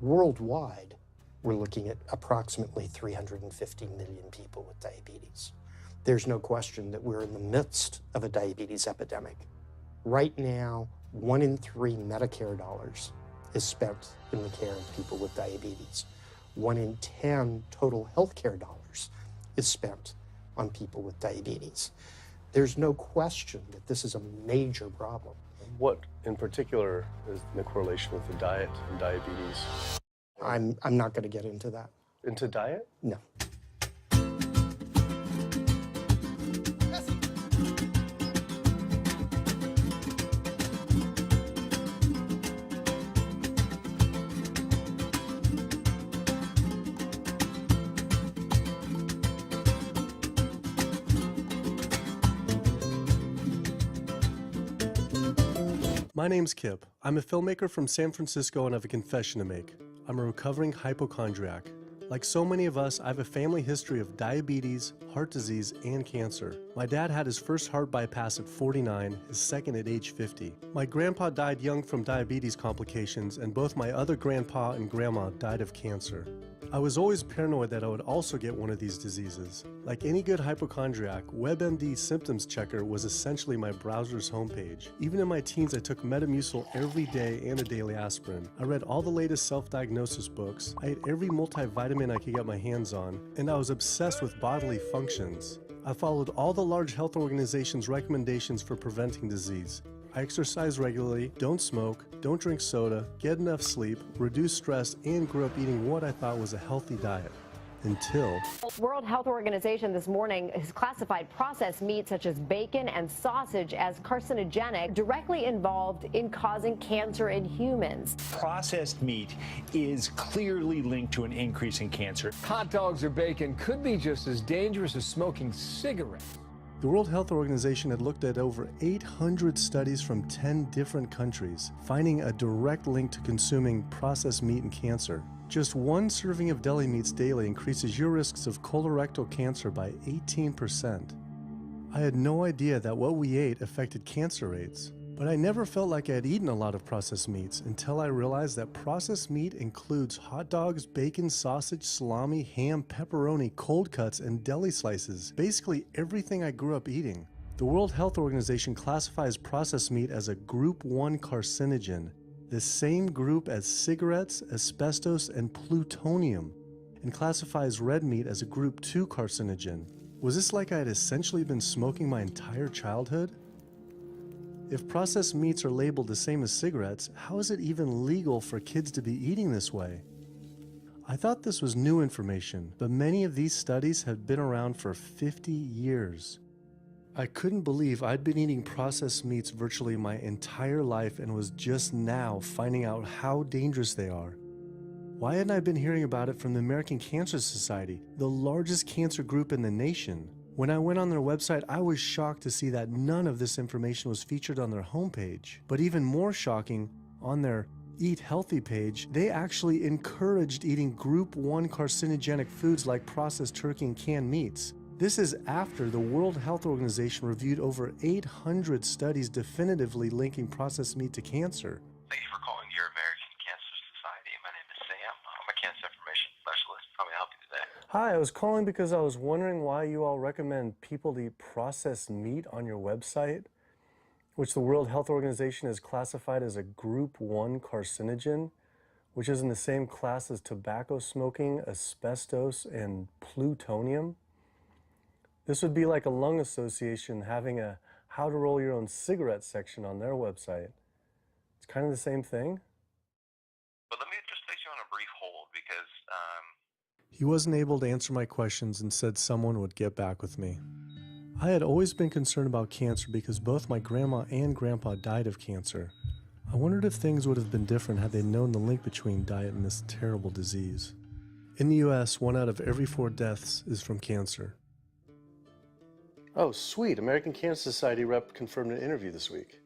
Worldwide, we're looking at approximately 350 million people with diabetes. There's no question that we're in the midst of a diabetes epidemic. Right now, 1 in 3 Medicare dollars is spent in the care of people with diabetes. 1 in 10 total healthcare dollars is spent on people with diabetes. There's no question that this is a major problem. What in particular is the correlation with the diet and diabetes? I'm not going to get into that. Into diet? No. My name's Kip. I'm a filmmaker from San Francisco and I have a confession to make. I'm a recovering hypochondriac. Like so many of us, I have a family history of diabetes, heart disease, and cancer. My dad had his first heart bypass at 49, his second at age 50. My grandpa died young from diabetes complications, and both my other grandpa and grandma died of cancer. I was always paranoid that I would also get one of these diseases. Like any good hypochondriac, WebMD Symptoms Checker was essentially my browser's homepage. Even in my teens, I took Metamucil every day and a daily aspirin. I read all the latest self-diagnosis books. I ate every multivitamin I could get my hands on, and I was obsessed with bodily functions. I followed all the large health organizations' recommendations for preventing disease. I exercise regularly, don't smoke, don't drink soda, get enough sleep, reduce stress, and grew up eating what I thought was a healthy diet. Until... World Health Organization this morning has classified processed meat such as bacon and sausage as carcinogenic, directly involved in causing cancer in humans. Processed meat is clearly linked to an increase in cancer. Hot dogs or bacon could be just as dangerous as smoking cigarettes. The World Health Organization had looked at over 800 studies from 10 different countries, finding a direct link to consuming processed meat and cancer. Just one serving of deli meats daily increases your risks of colorectal cancer by 18%. I had no idea that what we ate affected cancer rates, but I never felt like I had eaten a lot of processed meats until I realized that processed meat includes hot dogs, bacon, sausage, salami, ham, pepperoni, cold cuts, and deli slices, basically everything I grew up eating. The World Health Organization classifies processed meat as a Group 1 carcinogen, the same group as cigarettes, asbestos, and plutonium, and classifies red meat as a Group 2 carcinogen. Was this like I had essentially been smoking my entire childhood? If processed meats are labeled the same as cigarettes, how is it even legal for kids to be eating this way? I thought this was new information, but many of these studies have been around for 50 years. I couldn't believe I'd been eating processed meats virtually my entire life and was just now finding out how dangerous they are. Why hadn't I been hearing about it from the American Cancer Society, the largest cancer group in the nation? When I went on their website, I was shocked to see that none of this information was featured on their homepage. But even more shocking, on their Eat Healthy page, they actually encouraged eating Group 1 carcinogenic foods like processed turkey and canned meats. This is after the World Health Organization reviewed over 800 studies definitively linking processed meat to cancer. Thank you for calling your American Cancer Society. My name is Sam. I'm a cancer information specialist. How may I help you today? Hi, I was calling because I was wondering why you all recommend people to eat processed meat on your website, which the World Health Organization has classified as a Group 1 carcinogen, which is in the same class as tobacco smoking, asbestos, and plutonium. This would be like a lung association having a how to roll your own cigarette section on their website. It's kind of the same thing. But let me just place you on a brief hold because He wasn't able to answer my questions and said someone would get back with me. I had always been concerned about cancer because both my grandma and grandpa died of cancer. I wondered if things would have been different had they known the link between diet and this terrible disease. In the US, 1 out of every 4 deaths is from cancer. Oh, sweet. American Cancer Society rep confirmed an interview this week.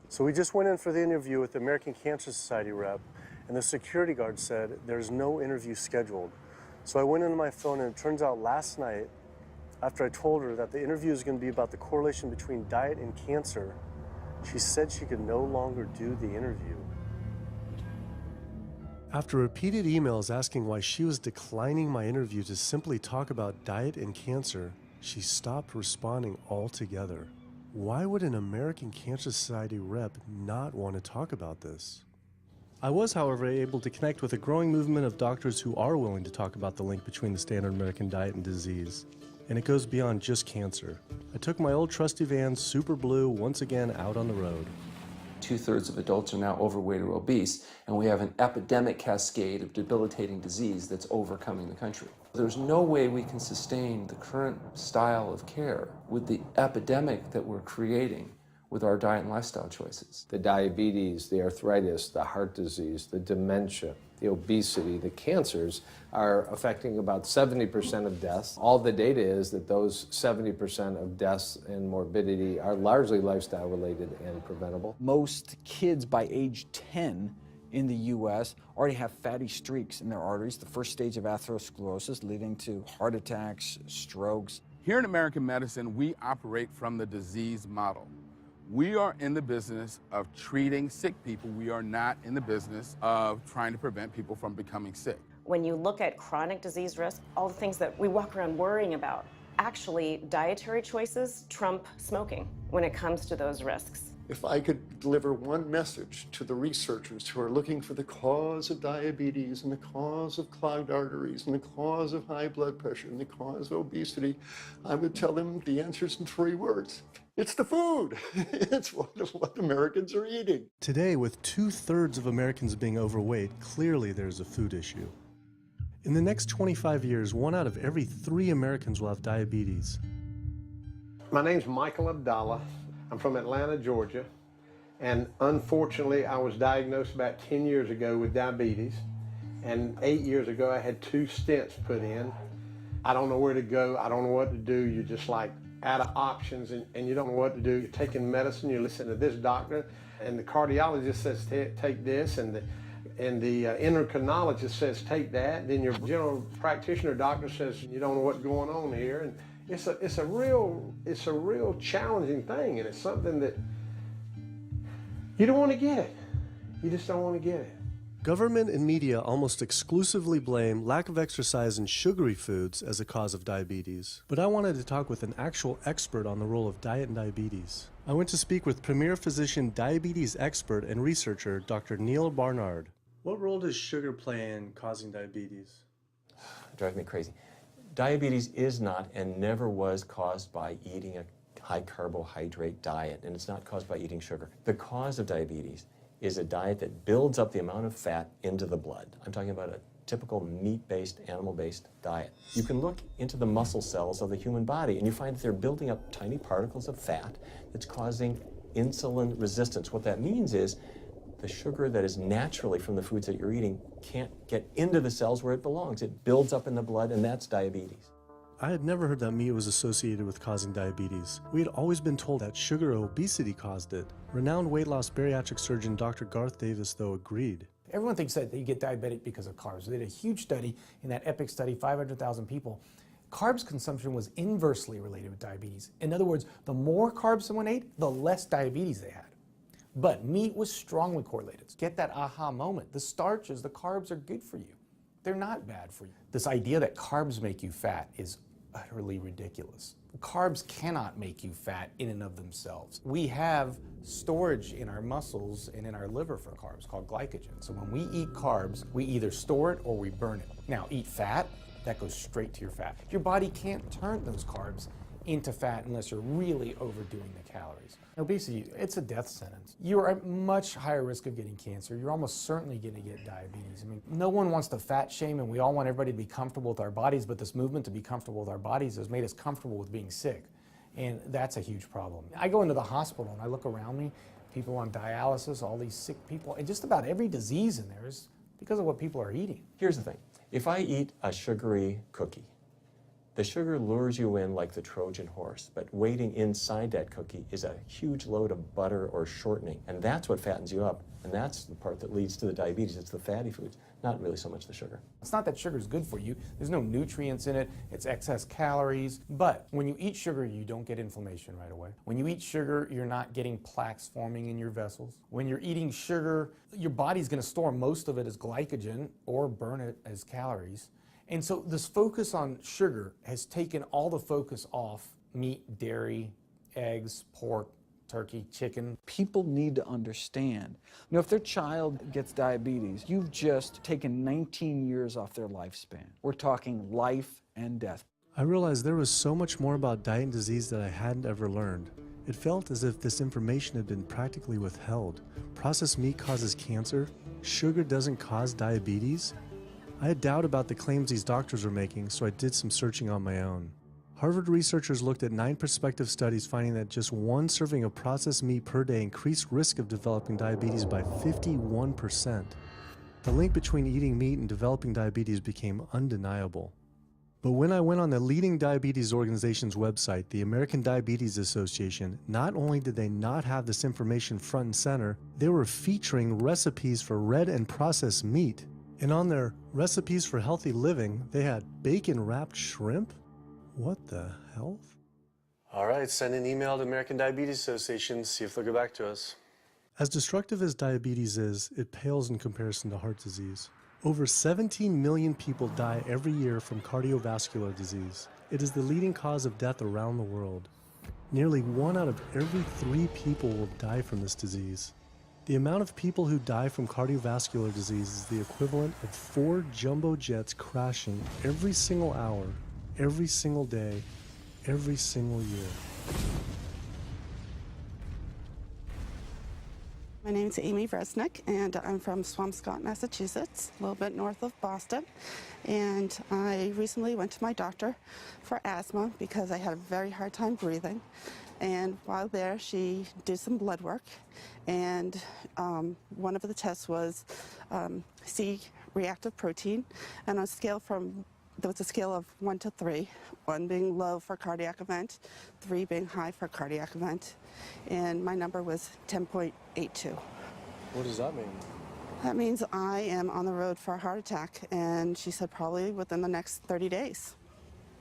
So we just went in for the interview with the American Cancer Society rep, and the security guard said there's no interview scheduled. So I went into my phone, and it turns out last night, after I told her that the interview is going to be about the correlation between diet and cancer, she said she could no longer do the interview. After repeated emails asking why she was declining my interview to simply talk about diet and cancer, she stopped responding altogether. Why would an American Cancer Society rep not want to talk about this? I was, however, able to connect with a growing movement of doctors who are willing to talk about the link between the standard American diet and disease. And it goes beyond just cancer. I took my old trusty van, Super Blue, once again out on the road. 2/3 of adults are now overweight or obese, and we have an epidemic cascade of debilitating disease that's overcoming the country. There's no way we can sustain the current style of care with the epidemic that we're creating with our diet and lifestyle choices. The diabetes, the arthritis, the heart disease, the dementia, the obesity, the cancers are affecting about 70% of deaths. All the data is that those 70% of deaths and morbidity are largely lifestyle related and preventable. Most kids by age 10 in the U.S. already have fatty streaks in their arteries, the first stage of atherosclerosis leading to heart attacks, strokes. Here in American medicine, we operate from the disease model. We are in the business of treating sick people. We are not in the business of trying to prevent people from becoming sick. When you look at chronic disease risk, all the things that we walk around worrying about, actually dietary choices trump smoking when it comes to those risks. If I could deliver one message to the researchers who are looking for the cause of diabetes and the cause of clogged arteries and the cause of high blood pressure and the cause of obesity, I would tell them the answer's in 3 words. It's the food. It's what Americans are eating. Today, with 2/3 of Americans being overweight, clearly there's a food issue. In the next 25 years, 1 out of every 3 Americans will have diabetes. My name's Michael Abdallah. I'm from Atlanta, Georgia, and unfortunately I was diagnosed about 10 years ago with diabetes, and 8 years ago I had 2 stents put in. I don't know where to go, I don't know what to do. You're just like out of options and you don't know what to do. You're taking medicine, you listen to this doctor, and the cardiologist says take this, and the endocrinologist says take that, then your general practitioner doctor says you don't know what's going on here. And it's a real challenging thing, and it's something that you don't want to get it. You just don't want to get it. Government and media almost exclusively blame lack of exercise and sugary foods as a cause of diabetes. But I wanted to talk with an actual expert on the role of diet and diabetes. I went to speak with premier physician, diabetes expert, and researcher, Dr. Neil Barnard. What role does sugar play in causing diabetes? It drives me crazy. Diabetes is not and never was caused by eating a high carbohydrate diet, and it's not caused by eating sugar. The cause of diabetes is a diet that builds up the amount of fat into the blood. I'm talking about a typical meat-based, animal-based diet. You can look into the muscle cells of the human body and you find that they're building up tiny particles of fat that's causing insulin resistance. What that means is the sugar that is naturally from the foods that you're eating can't get into the cells where it belongs. It builds up in the blood, and that's diabetes. I had never heard that meat was associated with causing diabetes. We had always been told that sugar or obesity caused it. Renowned weight loss bariatric surgeon Dr. Garth Davis, though, agreed. Everyone thinks that you get diabetic because of carbs. They did a huge study in that EPIC study, 500,000 people. Carbs consumption was inversely related with diabetes. In other words, the more carbs someone ate, the less diabetes they had. But meat was strongly correlated. Get that aha moment. The starches, the carbs are good for you. They're not bad for you. This idea that carbs make you fat is utterly ridiculous. Carbs cannot make you fat in and of themselves. We have storage in our muscles and in our liver for carbs called glycogen. So when we eat carbs, we either store it or we burn it. Now, eat fat, that goes straight to your fat. Your body can't turn those carbs into fat unless you're really overdoing the calories. Obesity, it's a death sentence. You're at much higher risk of getting cancer. You're almost certainly going to get diabetes. I mean, no one wants to fat shame, and we all want everybody to be comfortable with our bodies, but this movement to be comfortable with our bodies has made us comfortable with being sick, and that's a huge problem. I go into the hospital and I look around me, people on dialysis, all these sick people, and just about every disease in there is because of what people are eating. Here's the thing. If I eat a sugary cookie, The sugar lures you in like the Trojan horse, but waiting inside that cookie is a huge load of butter or shortening, and that's what fattens you up, and that's the part that leads to the diabetes. It's the fatty foods, not really so much the sugar. It's not that sugar is good for you. There's no nutrients in it. It's excess calories. But when you eat sugar, you don't get inflammation right away. When you eat sugar, you're not getting plaques forming in your vessels. When you're eating sugar, your body's going to store most of it as glycogen or burn it as calories. And so this focus on sugar has taken all the focus off meat, dairy, eggs, pork, turkey, chicken. People need to understand, you know, if their child gets diabetes, you've just taken 19 years off their lifespan. We're talking life and death. I realized there was so much more about diet and disease that I hadn't ever learned. It felt as if this information had been practically withheld. Processed meat causes cancer. Sugar doesn't cause diabetes. I had doubt about the claims these doctors were making, so I did some searching on my own. Harvard researchers looked at 9 prospective studies finding that just one serving of processed meat per day increased risk of developing diabetes by 51%. The link between eating meat and developing diabetes became undeniable. But when I went on the leading diabetes organization's website, the American Diabetes Association, not only did they not have this information front and center, they were featuring recipes for red and processed meat. And on their recipes for healthy living, they had bacon-wrapped shrimp? What the hell? All right, send an email to American Diabetes Association, see if they'll get back to us. As destructive as diabetes is, it pales in comparison to heart disease. Over 17 million people die every year from cardiovascular disease. It is the leading cause of death around the world. Nearly 1 out of every 3 people will die from this disease. The amount of people who die from cardiovascular disease is the equivalent of 4 jumbo jets crashing every single hour, every single day, every single year. My name is Amy Vresnick, and I'm from Swampscott, Massachusetts, a little bit north of Boston. And I recently went to my doctor for asthma because I had a very hard time breathing. And while there, she did some blood work, and one of the tests was C-reactive protein, and on a scale there was a scale of 1 to 3, 1 being low for cardiac event, 3 being high for cardiac event, and my number was 10.82. What does that mean? That means I am on the road for a heart attack, and she said probably within the next 30 days.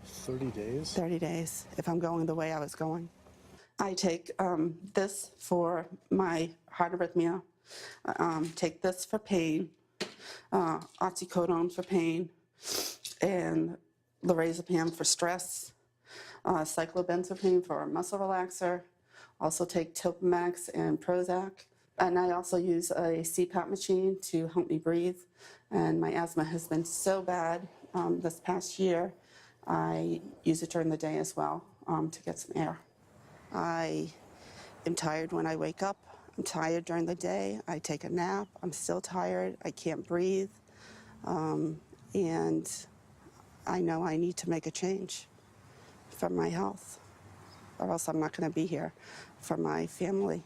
30 days? 30 days, if I'm going the way I was going. I take this for my heart arrhythmia, take this for pain, oxycodone for pain, and lorazepam for stress, cyclobenzaprine for a muscle relaxer, also take Topamax and Prozac, and I also use a CPAP machine to help me breathe, and my asthma has been so bad this past year, I use it during the day as well to get some air. I am tired when I wake up. I'm tired during the day. I take a nap. I'm still tired. I can't breathe. And I know I need to make a change for my health, or else I'm not going to be here for my family.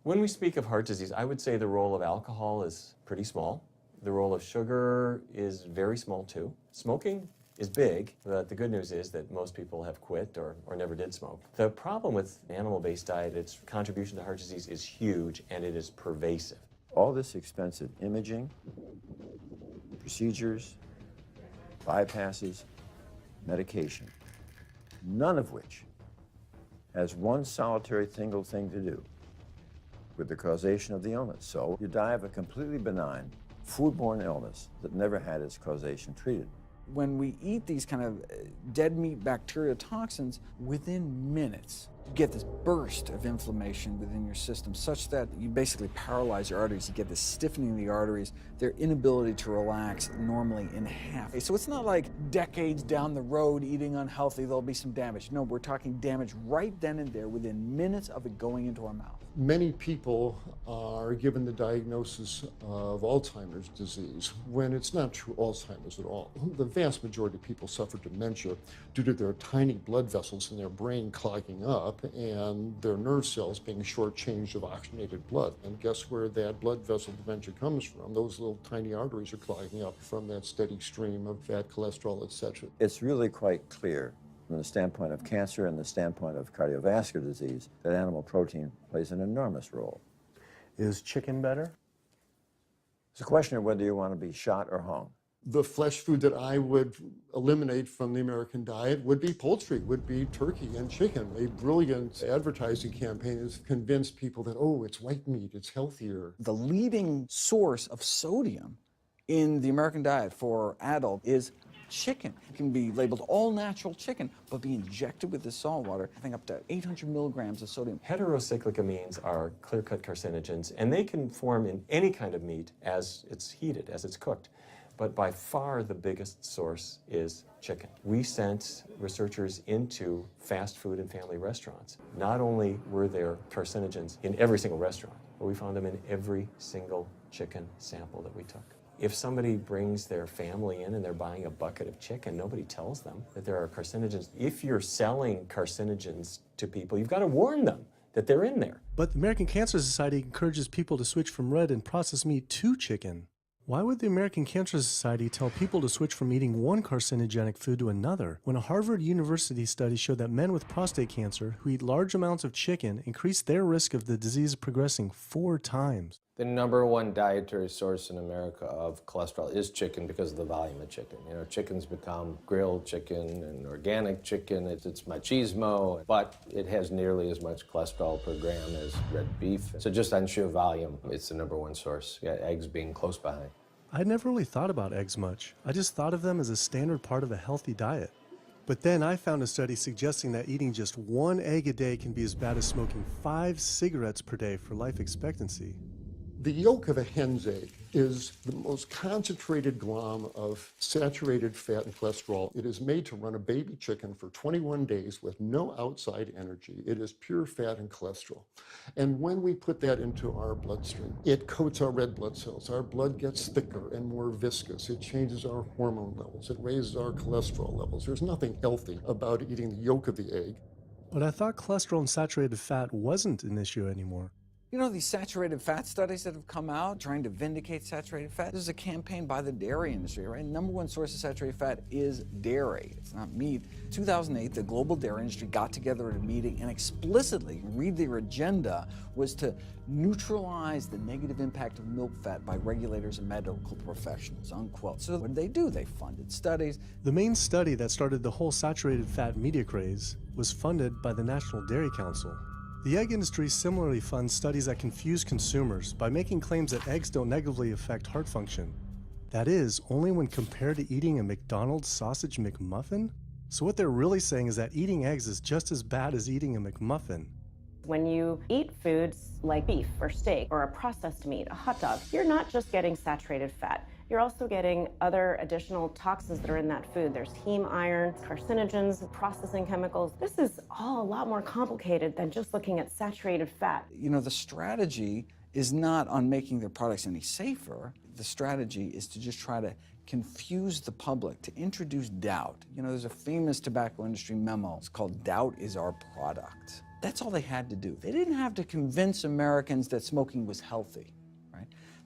When we speak of heart disease, I would say the role of alcohol is pretty small. The role of sugar is very small too. Smoking is big, but the good news is that most people have quit or never did smoke. The problem with animal-based diet, its contribution to heart disease is huge and it is pervasive. All this expensive imaging, procedures, bypasses, medication, none of which has one solitary single thing to do with the causation of the illness. So you die of a completely benign, foodborne illness that never had its causation treated. When we eat these kind of dead meat bacteria toxins, within minutes, you get this burst of inflammation within your system such that you basically paralyze your arteries. You get this stiffening of the arteries, their inability to relax normally in half. So it's not like decades down the road eating unhealthy, there'll be some damage. No, we're talking damage right then and there within minutes of it going into our mouth. Many people are given the diagnosis of Alzheimer's disease when it's not true Alzheimer's at all. The vast majority of people suffer dementia due to their tiny blood vessels in their brain clogging up up and their nerve cells being shortchanged of oxygenated blood. And guess where that blood vessel dementia comes from? Those little tiny arteries are clogging up from that steady stream of fat, cholesterol, etc. It's really quite clear from the standpoint of cancer and the standpoint of cardiovascular disease that animal protein plays an enormous role. Is chicken better? It's a question of whether you want to be shot or hung. The flesh food that I would eliminate from the American diet would be poultry, would be turkey and chicken. A brilliant advertising campaign has convinced people that, oh, it's white meat, it's healthier. The leading source of sodium in the American diet for adult is chicken. It can be labeled all natural chicken, but be injected with this salt water, I think up to 800 milligrams of sodium. Heterocyclic amines are clear-cut carcinogens, and they can form in any kind of meat as it's heated, as it's cooked. But by far the biggest source is chicken. We sent researchers into fast food and family restaurants. Not only were there carcinogens in every single restaurant, but we found them in every single chicken sample that we took. If somebody brings their family in and they're buying a bucket of chicken, nobody tells them that there are carcinogens. If you're selling carcinogens to people, you've got to warn them that they're in there. But the American Cancer Society encourages people to switch from red and processed meat to chicken. Why would the American Cancer Society tell people to switch from eating one carcinogenic food to another when a Harvard University study showed that men with prostate cancer who eat large amounts of chicken increase their risk of the disease progressing 4 times? The #1 dietary source in America of cholesterol is chicken because of the volume of chicken. You know, chicken's become grilled chicken and organic chicken. It's machismo, but it has nearly as much cholesterol per gram as red beef. So just on sheer volume, it's the #1 source. Yeah, eggs being close behind. I'd never really thought about eggs much. I just thought of them as a standard part of a healthy diet. But then I found a study suggesting that eating just 1 egg a day can be as bad as smoking 5 cigarettes per day for life expectancy. The yolk of a hen's egg is the most concentrated glom of saturated fat and cholesterol. It is made to run a baby chicken for 21 days with no outside energy. It is pure fat and cholesterol. And when we put that into our bloodstream, it coats our red blood cells. Our blood gets thicker and more viscous. It changes our hormone levels. It raises our cholesterol levels. There's nothing healthy about eating the yolk of the egg. But I thought cholesterol and saturated fat wasn't an issue anymore. You know, these saturated fat studies that have come out trying to vindicate saturated fat, this is a campaign by the dairy industry, right? #1 source of saturated fat is dairy. It's not meat. 2008, the global dairy industry got together at a meeting and explicitly, read their agenda, was to neutralize the negative impact of milk fat by regulators and medical professionals, unquote. So what did? They funded studies. The main study that started the whole saturated fat media craze was funded by the National Dairy Council. The egg industry similarly funds studies that confuse consumers by making claims that eggs don't negatively affect heart function. That is, only when compared to eating a McDonald's sausage McMuffin? So what they're really saying is that eating eggs is just as bad as eating a McMuffin. When you eat foods like beef or steak or a processed meat, a hot dog, you're not just getting saturated fat. You're also getting other additional toxins that are in that food. There's heme iron, carcinogens, processing chemicals. This is all a lot more complicated than just looking at saturated fat. You know, the strategy is not on making their products any safer. The strategy is to just try to confuse the public, to introduce doubt. You know, there's a famous tobacco industry memo. It's called "Doubt is Our Product." That's all they had to do. They didn't have to convince Americans that smoking was healthy.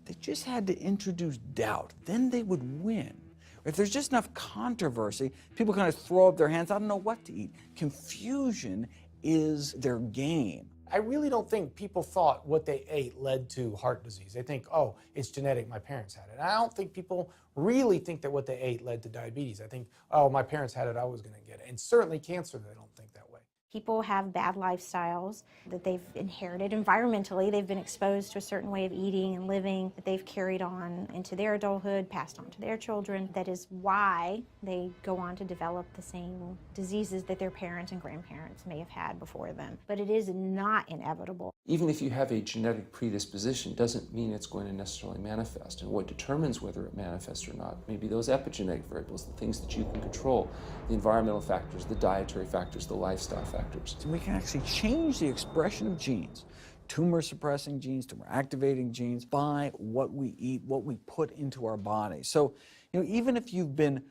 They just had to introduce doubt. Then they would win. If there's just enough controversy, people kind of throw up their hands. I don't know what to eat. Confusion is their game. I really don't think people thought what they ate led to heart disease. They think, oh, it's genetic, my parents had it. And I don't think people really think that what they ate led to diabetes. I think, oh, my parents had it, I was going to get it. And certainly cancer, they don't think that way. People have bad lifestyles that they've inherited environmentally. They've been exposed to a certain way of eating and living that they've carried on into their adulthood, passed on to their children. That is why they go on to develop the same diseases that their parents and grandparents may have had before them. But it is not inevitable. Even if you have a genetic predisposition, doesn't mean it's going to necessarily manifest. And what determines whether it manifests or not may be those epigenetic variables, the things that you can control, the environmental factors, the dietary factors, the lifestyle factors. So we can actually change the expression of genes, tumor-suppressing genes, tumor-activating genes, by what we eat, what we put into our body. So, you know, even if you've been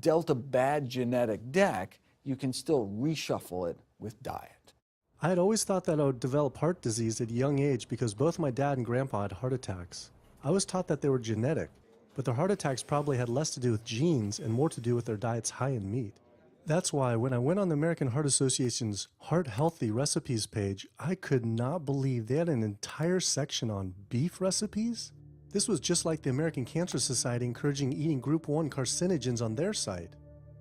dealt a bad genetic deck, you can still reshuffle it with diet. I had always thought that I would develop heart disease at a young age because both my dad and grandpa had heart attacks. I was taught that they were genetic, but their heart attacks probably had less to do with genes and more to do with their diets high in meat. That's why when I went on the American Heart Association's Heart Healthy Recipes page, I could not believe they had an entire section on beef recipes. This was just like the American Cancer Society encouraging eating Group 1 carcinogens on their site.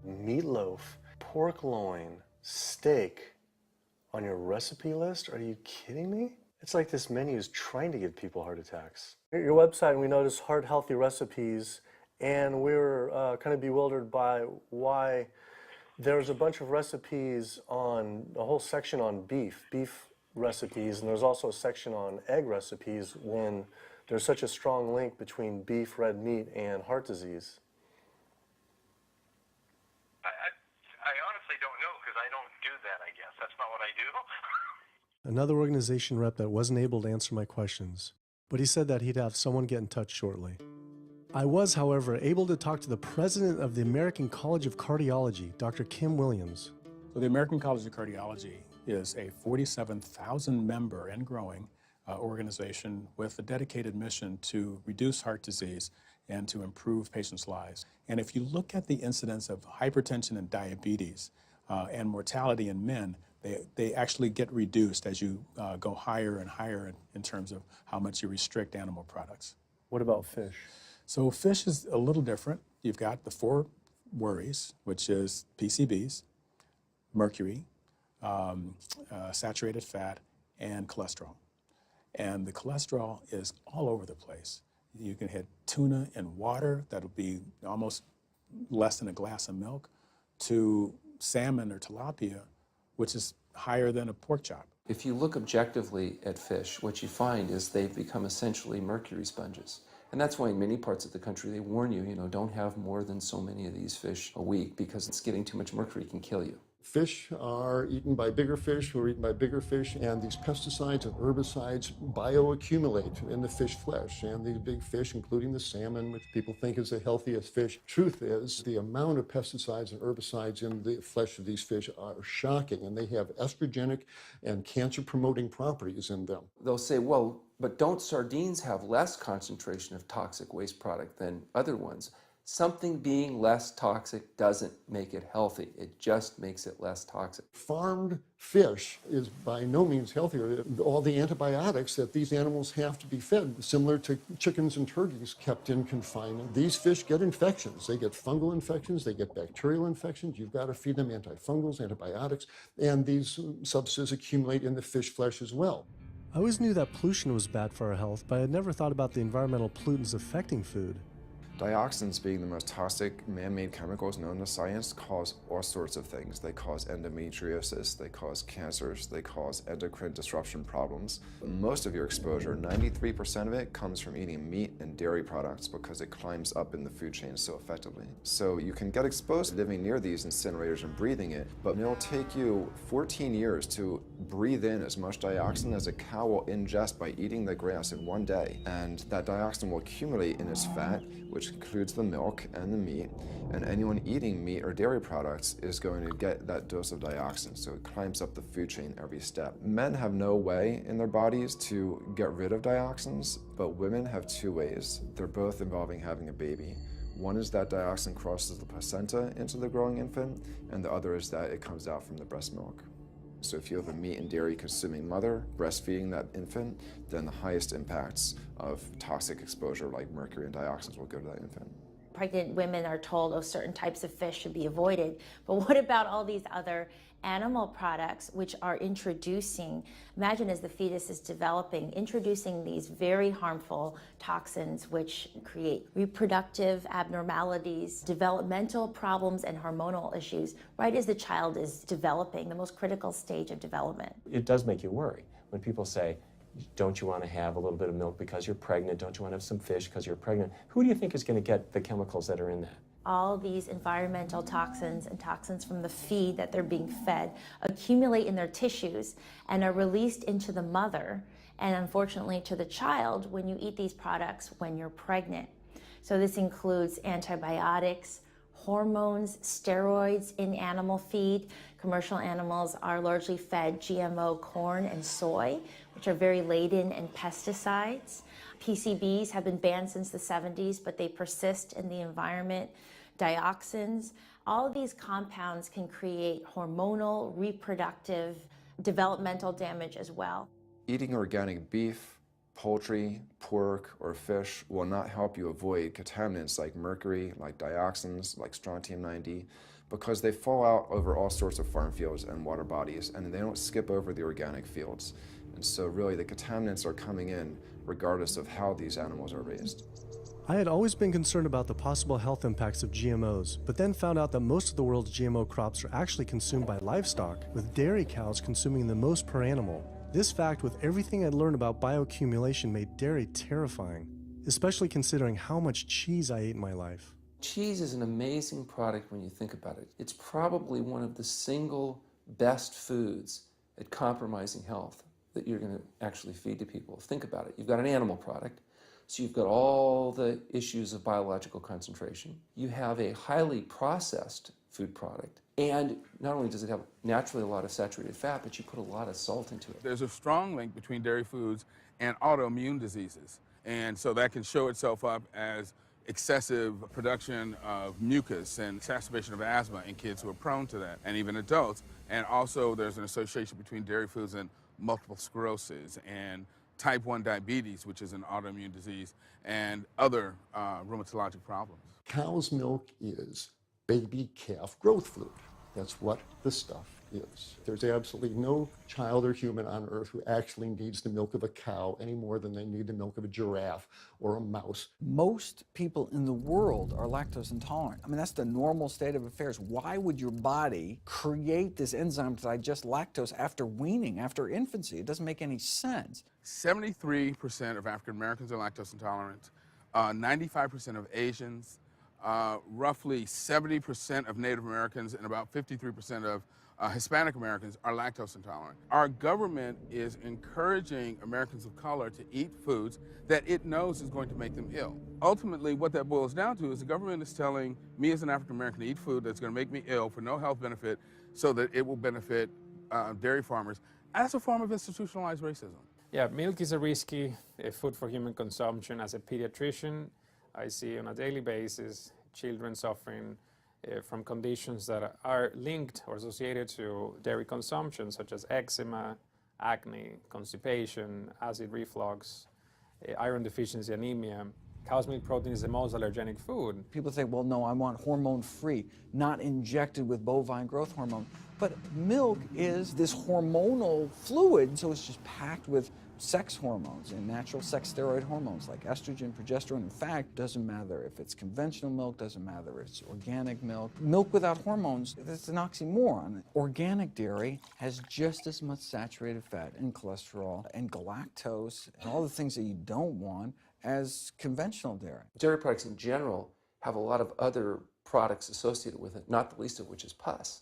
Meatloaf, pork loin, steak on your recipe list? Are you kidding me? It's like this menu is trying to give people heart attacks. Your website, and we noticed Heart Healthy Recipes, and we were kind of bewildered by why there's a bunch of recipes on, a whole section on beef recipes, and there's also a section on egg recipes when there's such a strong link between beef, red meat, and heart disease. I honestly don't know because I don't do that, I guess. That's not what I do. Another organization rep that wasn't able to answer my questions, but he said that he'd have someone get in touch shortly. I was, however, able to talk to the president of the American College of Cardiology, Dr. Kim Williams. So the American College of Cardiology is a 47,000 member and growing organization with a dedicated mission to reduce heart disease and to improve patients' lives. And if you look at the incidence of hypertension and diabetes and mortality in men, they actually get reduced as you go higher and higher in terms of how much you restrict animal products. What about fish? So fish is a little different. You've got the 4 worries, which is PCBs, mercury, saturated fat, and cholesterol. And the cholesterol is all over the place. You can hit tuna in water, that'll be almost less than a glass of milk, to salmon or tilapia, which is higher than a pork chop. If you look objectively at fish, what you find is they've become essentially mercury sponges. And that's why in many parts of the country they warn you, don't have more than so many of these fish a week because it's getting too much mercury can kill you. Fish are eaten by bigger fish who are eaten by bigger fish, and these pesticides and herbicides bioaccumulate in the fish flesh. And these big fish, including the salmon, which people think is the healthiest fish, truth is the amount of pesticides and herbicides in the flesh of these fish are shocking, and they have estrogenic and cancer-promoting properties in them. They'll say, well, but don't sardines have less concentration of toxic waste product than other ones? Something being less toxic doesn't make it healthy. It just makes it less toxic. Farmed fish is by no means healthier. All the antibiotics that these animals have to be fed, similar to chickens and turkeys kept in confinement. These fish get infections. They get fungal infections, they get bacterial infections. You've got to feed them antifungals, antibiotics, and these substances accumulate in the fish flesh as well. I always knew that pollution was bad for our health, but I had never thought about the environmental pollutants affecting food. Dioxins, being the most toxic man-made chemicals known to science, cause all sorts of things. They cause endometriosis, they cause cancers, they cause endocrine disruption problems. Most of your exposure, 93% of it, comes from eating meat and dairy products because it climbs up in the food chain so effectively. So you can get exposed living near these incinerators and breathing it, but it'll take you 14 years to breathe in as much dioxin as a cow will ingest by eating the grass in one day. And that dioxin will accumulate in its fat, which includes the milk and the meat, and anyone eating meat or dairy products is going to get that dose of dioxin, so it climbs up the food chain every step. Men have no way in their bodies to get rid of dioxins, but women have 2 ways. They're both involving having a baby. One is that dioxin crosses the placenta into the growing infant, and the other is that it comes out from the breast milk. So if you have a meat and dairy consuming mother breastfeeding that infant, then the highest impacts of toxic exposure like mercury and dioxins will go to that infant. Pregnant women are told, oh, certain types of fish should be avoided. But what about all these other animal products which are introducing, imagine as the fetus is developing, introducing these very harmful toxins which create reproductive abnormalities, developmental problems, and hormonal issues right as the child is developing, the most critical stage of development. It does make you worry when people say, don't you want to have a little bit of milk because you're pregnant? Don't you want to have some fish because you're pregnant? Who do you think is going to get the chemicals that are in that? All these environmental toxins and toxins from the feed that they're being fed accumulate in their tissues and are released into the mother and unfortunately to the child when you eat these products when you're pregnant. So this includes antibiotics, hormones, steroids in animal feed. Commercial animals are largely fed GMO corn and soy, which are very laden in pesticides. PCBs have been banned since the 70s, but they persist in the environment. Dioxins, all of these compounds can create hormonal, reproductive, developmental damage as well. Eating organic beef, poultry, pork, or fish will not help you avoid contaminants like mercury, like dioxins, like strontium-90, because they fall out over all sorts of farm fields and water bodies, and they don't skip over the organic fields. And so really the contaminants are coming in regardless of how these animals are raised. I had always been concerned about the possible health impacts of GMOs, but then found out that most of the world's GMO crops are actually consumed by livestock, with dairy cows consuming the most per animal. This fact, with everything I'd learned about bioaccumulation, made dairy terrifying, especially considering how much cheese I ate in my life. Cheese is an amazing product when you think about it. It's probably one of the single best foods at compromising health that you're going to actually feed to people. Think about it. You've got an animal product, so you've got all the issues of biological concentration. You have a highly processed food product, and not only does it have naturally a lot of saturated fat, but you put a lot of salt into it. There's a strong link between dairy foods and autoimmune diseases, and so that can show itself up as excessive production of mucus and exacerbation of asthma in kids who are prone to that, and even adults. And also there's an association between dairy foods and multiple sclerosis and type 1 diabetes, which is an autoimmune disease, and other rheumatologic problems. Cow's milk is baby calf growth fluid. That's what the stuff is. There's absolutely no child or human on earth who actually needs the milk of a cow any more than they need the milk of a giraffe or a mouse. Most people in the world are lactose intolerant. I mean, that's the normal state of affairs. Why would your body create this enzyme to digest lactose after weaning, after infancy? It doesn't make any sense. 73% of African Americans are lactose intolerant, 95% of Asians, roughly 70% of Native Americans, and about 53% of Hispanic Americans are lactose intolerant. Our government is encouraging Americans of color to eat foods that it knows is going to make them ill. Ultimately, what that boils down to is the government is telling me as an African American to eat food that's going to make me ill for no health benefit so that it will benefit dairy farmers. That's a form of institutionalized racism. Yeah, milk is a risky food for human consumption. As a pediatrician, I see on a daily basis children suffering from conditions that are linked or associated to dairy consumption, such as eczema, acne, constipation, acid reflux, iron deficiency, anemia. Cow's milk protein is the most allergenic food. People say, well, no, I want hormone-free, not injected with bovine growth hormone. But milk is this hormonal fluid, so it's just packed with sex hormones and natural sex steroid hormones like estrogen, progesterone. In fact, doesn't matter if it's conventional milk, doesn't matter if it's organic milk. Milk without hormones, it's an oxymoron. Organic dairy has just as much saturated fat and cholesterol and galactose and all the things that you don't want as conventional dairy. Dairy products in general have a lot of other products associated with it, not the least of which is pus.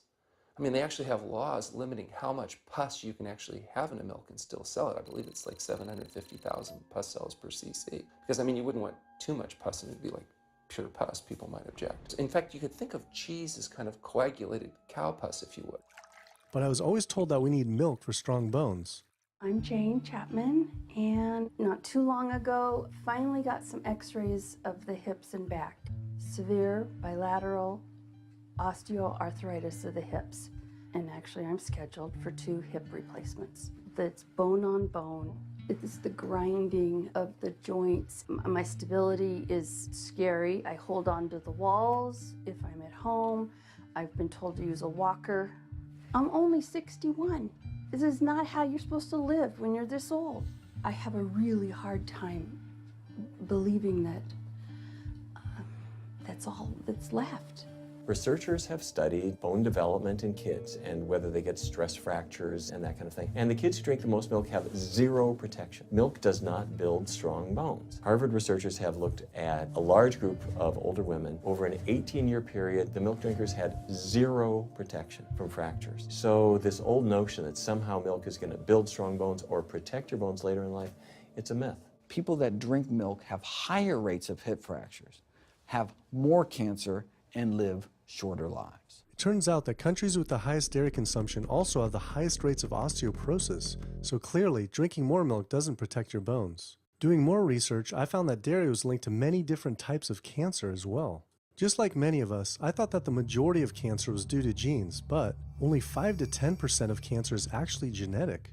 I mean, they actually have laws limiting how much pus you can actually have in a milk and still sell it. I believe it's like 750,000 pus cells per cc. Because, I mean, you wouldn't want too much pus and it'd be like pure pus. People might object. In fact, you could think of cheese as kind of coagulated cow pus, if you would. But I was always told that we need milk for strong bones. I'm Jane Chapman, and not too long ago, finally got some x-rays of the hips and back. Severe bilateral osteoarthritis of the hips. And actually, I'm scheduled for 2 hip replacements. That's bone on bone. It's the grinding of the joints. My stability is scary. I hold on to the walls if I'm at home. I've been told to use a walker. I'm only 61. This is not how you're supposed to live when you're this old. I have a really hard time believing that that's all that's left. Researchers have studied bone development in kids and whether they get stress fractures and that kind of thing. And the kids who drink the most milk have 0 protection. Milk does not build strong bones. Harvard researchers have looked at a large group of older women. Over an 18-year period, the milk drinkers had 0 protection from fractures. So this old notion that somehow milk is going to build strong bones or protect your bones later in life, it's a myth. People that drink milk have higher rates of hip fractures, have more cancer, and live shorter lives. It turns out that countries with the highest dairy consumption also have the highest rates of osteoporosis, so clearly drinking more milk doesn't protect your bones. Doing more research, I found that dairy was linked to many different types of cancer as well. Just like many of us, I thought that the majority of cancer was due to genes, but only 5 to 10% of cancer is actually genetic.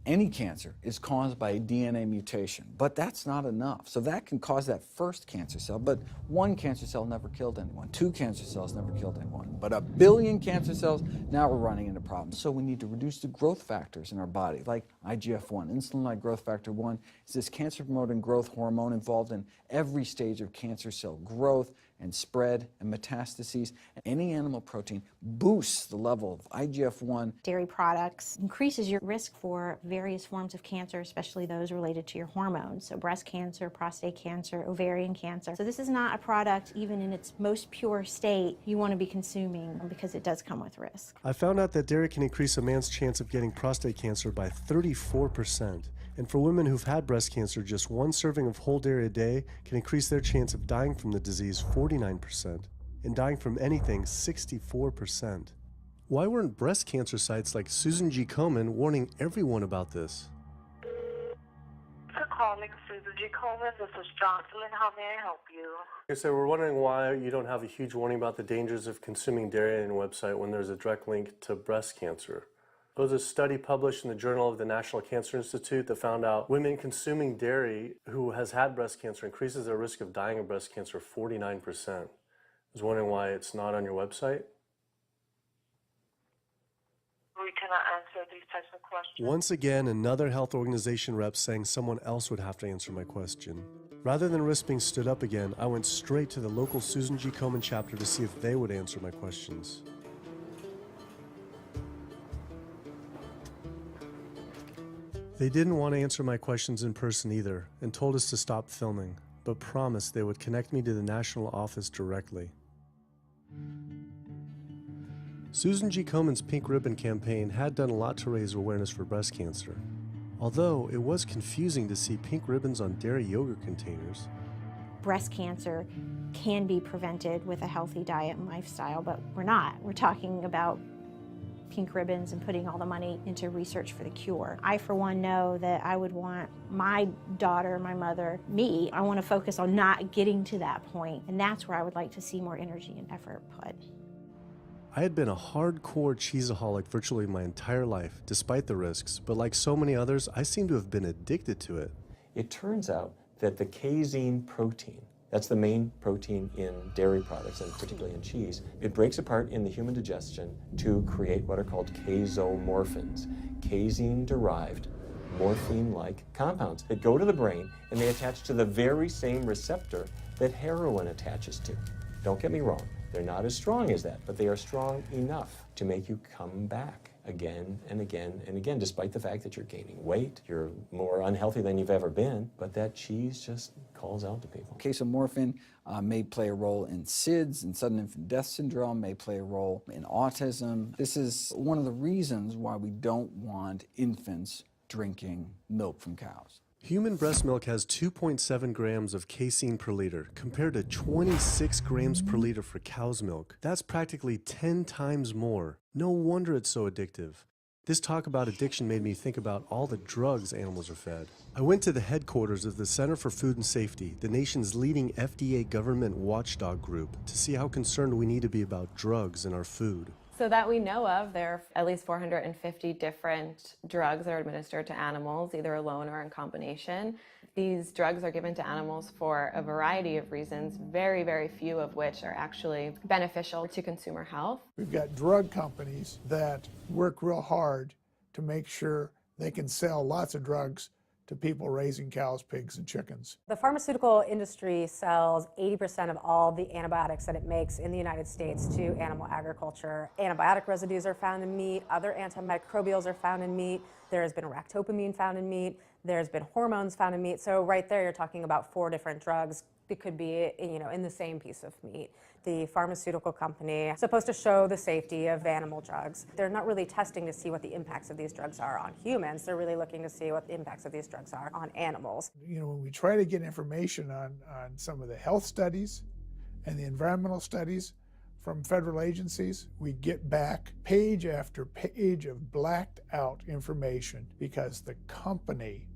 Any cancer is caused by a DNA mutation, but that's not enough. So that can cause that first cancer cell, but one cancer cell never killed anyone. 2 cancer cells never killed anyone. But 1 billion cancer cells, now we're running into problems. So we need to reduce the growth factors in our body, like IGF-1. Insulin-like growth factor 1 is this cancer-promoting growth hormone involved in every stage of cancer cell growth and spread and metastases. Any animal protein boosts the level of IGF-1. Dairy products increases your risk for various forms of cancer, especially those related to your hormones. So breast cancer, prostate cancer, ovarian cancer. So this is not a product, even in its most pure state, you want to be consuming because it does come with risk. I found out that dairy can increase a man's chance of getting prostate cancer by 34%. And for women who've had breast cancer, just 1 serving of whole dairy a day can increase their chance of dying from the disease 49%, and dying from anything 64%. Why weren't breast cancer sites like Susan G. Komen warning everyone about this? For calling Susan G. Komen, this is Jocelyn. How may I help you? Okay, so we're wondering why you don't have a huge warning about the dangers of consuming dairy on your website when there's a direct link to breast cancer. There was a study published in the Journal of the National Cancer Institute that found out women consuming dairy who has had breast cancer increases their risk of dying of breast cancer 49%. I was wondering why it's not on your website. We cannot answer these types of questions. Once again, another health organization rep saying someone else would have to answer my question. Rather than risk being stood up again, I went straight to the local Susan G. Komen chapter to see if they would answer my questions. They didn't want to answer my questions in person either, and told us to stop filming, but promised they would connect me to the national office directly. Susan G. Komen's Pink Ribbon campaign had done a lot to raise awareness for breast cancer, although it was confusing to see pink ribbons on dairy yogurt containers. Breast cancer can be prevented with a healthy diet and lifestyle, but we're not. We're talking about pink ribbons and putting all the money into research for the cure. I, for one, know that I would want my daughter, my mother, me, I want to focus on not getting to that point, and that's where I would like to see more energy and effort put. I had been a hardcore cheeseaholic virtually my entire life, despite the risks, but like so many others, I seem to have been addicted to it. It turns out that the casein protein, that's the main protein in dairy products, and particularly in cheese, it breaks apart in the human digestion to create what are called casomorphins, casein-derived morphine-like compounds that go to the brain and they attach to the very same receptor that heroin attaches to. Don't get me wrong, they're not as strong as that, but they are strong enough to make you come back again and again and again, despite the fact that you're gaining weight, you're more unhealthy than you've ever been, but that cheese just calls out to people. Casomorphin may play a role in SIDS, in sudden infant death syndrome, may play a role in autism. This is one of the reasons why we don't want infants drinking milk from cows. Human breast milk has 2.7 grams of casein per liter, compared to 26 grams per liter for cow's milk. That's practically 10 times more. No wonder it's so addictive. This talk about addiction made me think about all the drugs animals are fed. I went to the headquarters of the Center for Food and Safety, the nation's leading FDA government watchdog group, to see how concerned we need to be about drugs in our food. So that we know of, there are at least 450 different drugs that are administered to animals, either alone or in combination. These drugs are given to animals for a variety of reasons, very, very few of which are actually beneficial to consumer health. We've got drug companies that work real hard to make sure they can sell lots of drugs to people raising cows, pigs, and chickens. The pharmaceutical industry sells 80% of all the antibiotics that it makes in the United States to animal agriculture. Antibiotic residues are found in meat, other antimicrobials are found in meat, there has been ractopamine found in meat, there's been hormones found in meat. So right there you're talking about 4 different drugs that could be, in the same piece of meat. The pharmaceutical company is supposed to show the safety of animal drugs. They're not really testing to see what the impacts of these drugs are on humans. They're really looking to see what the impacts of these drugs are on animals. When we try to get information on some of the health studies and the environmental studies from federal agencies, we get back page after page of blacked out information because the company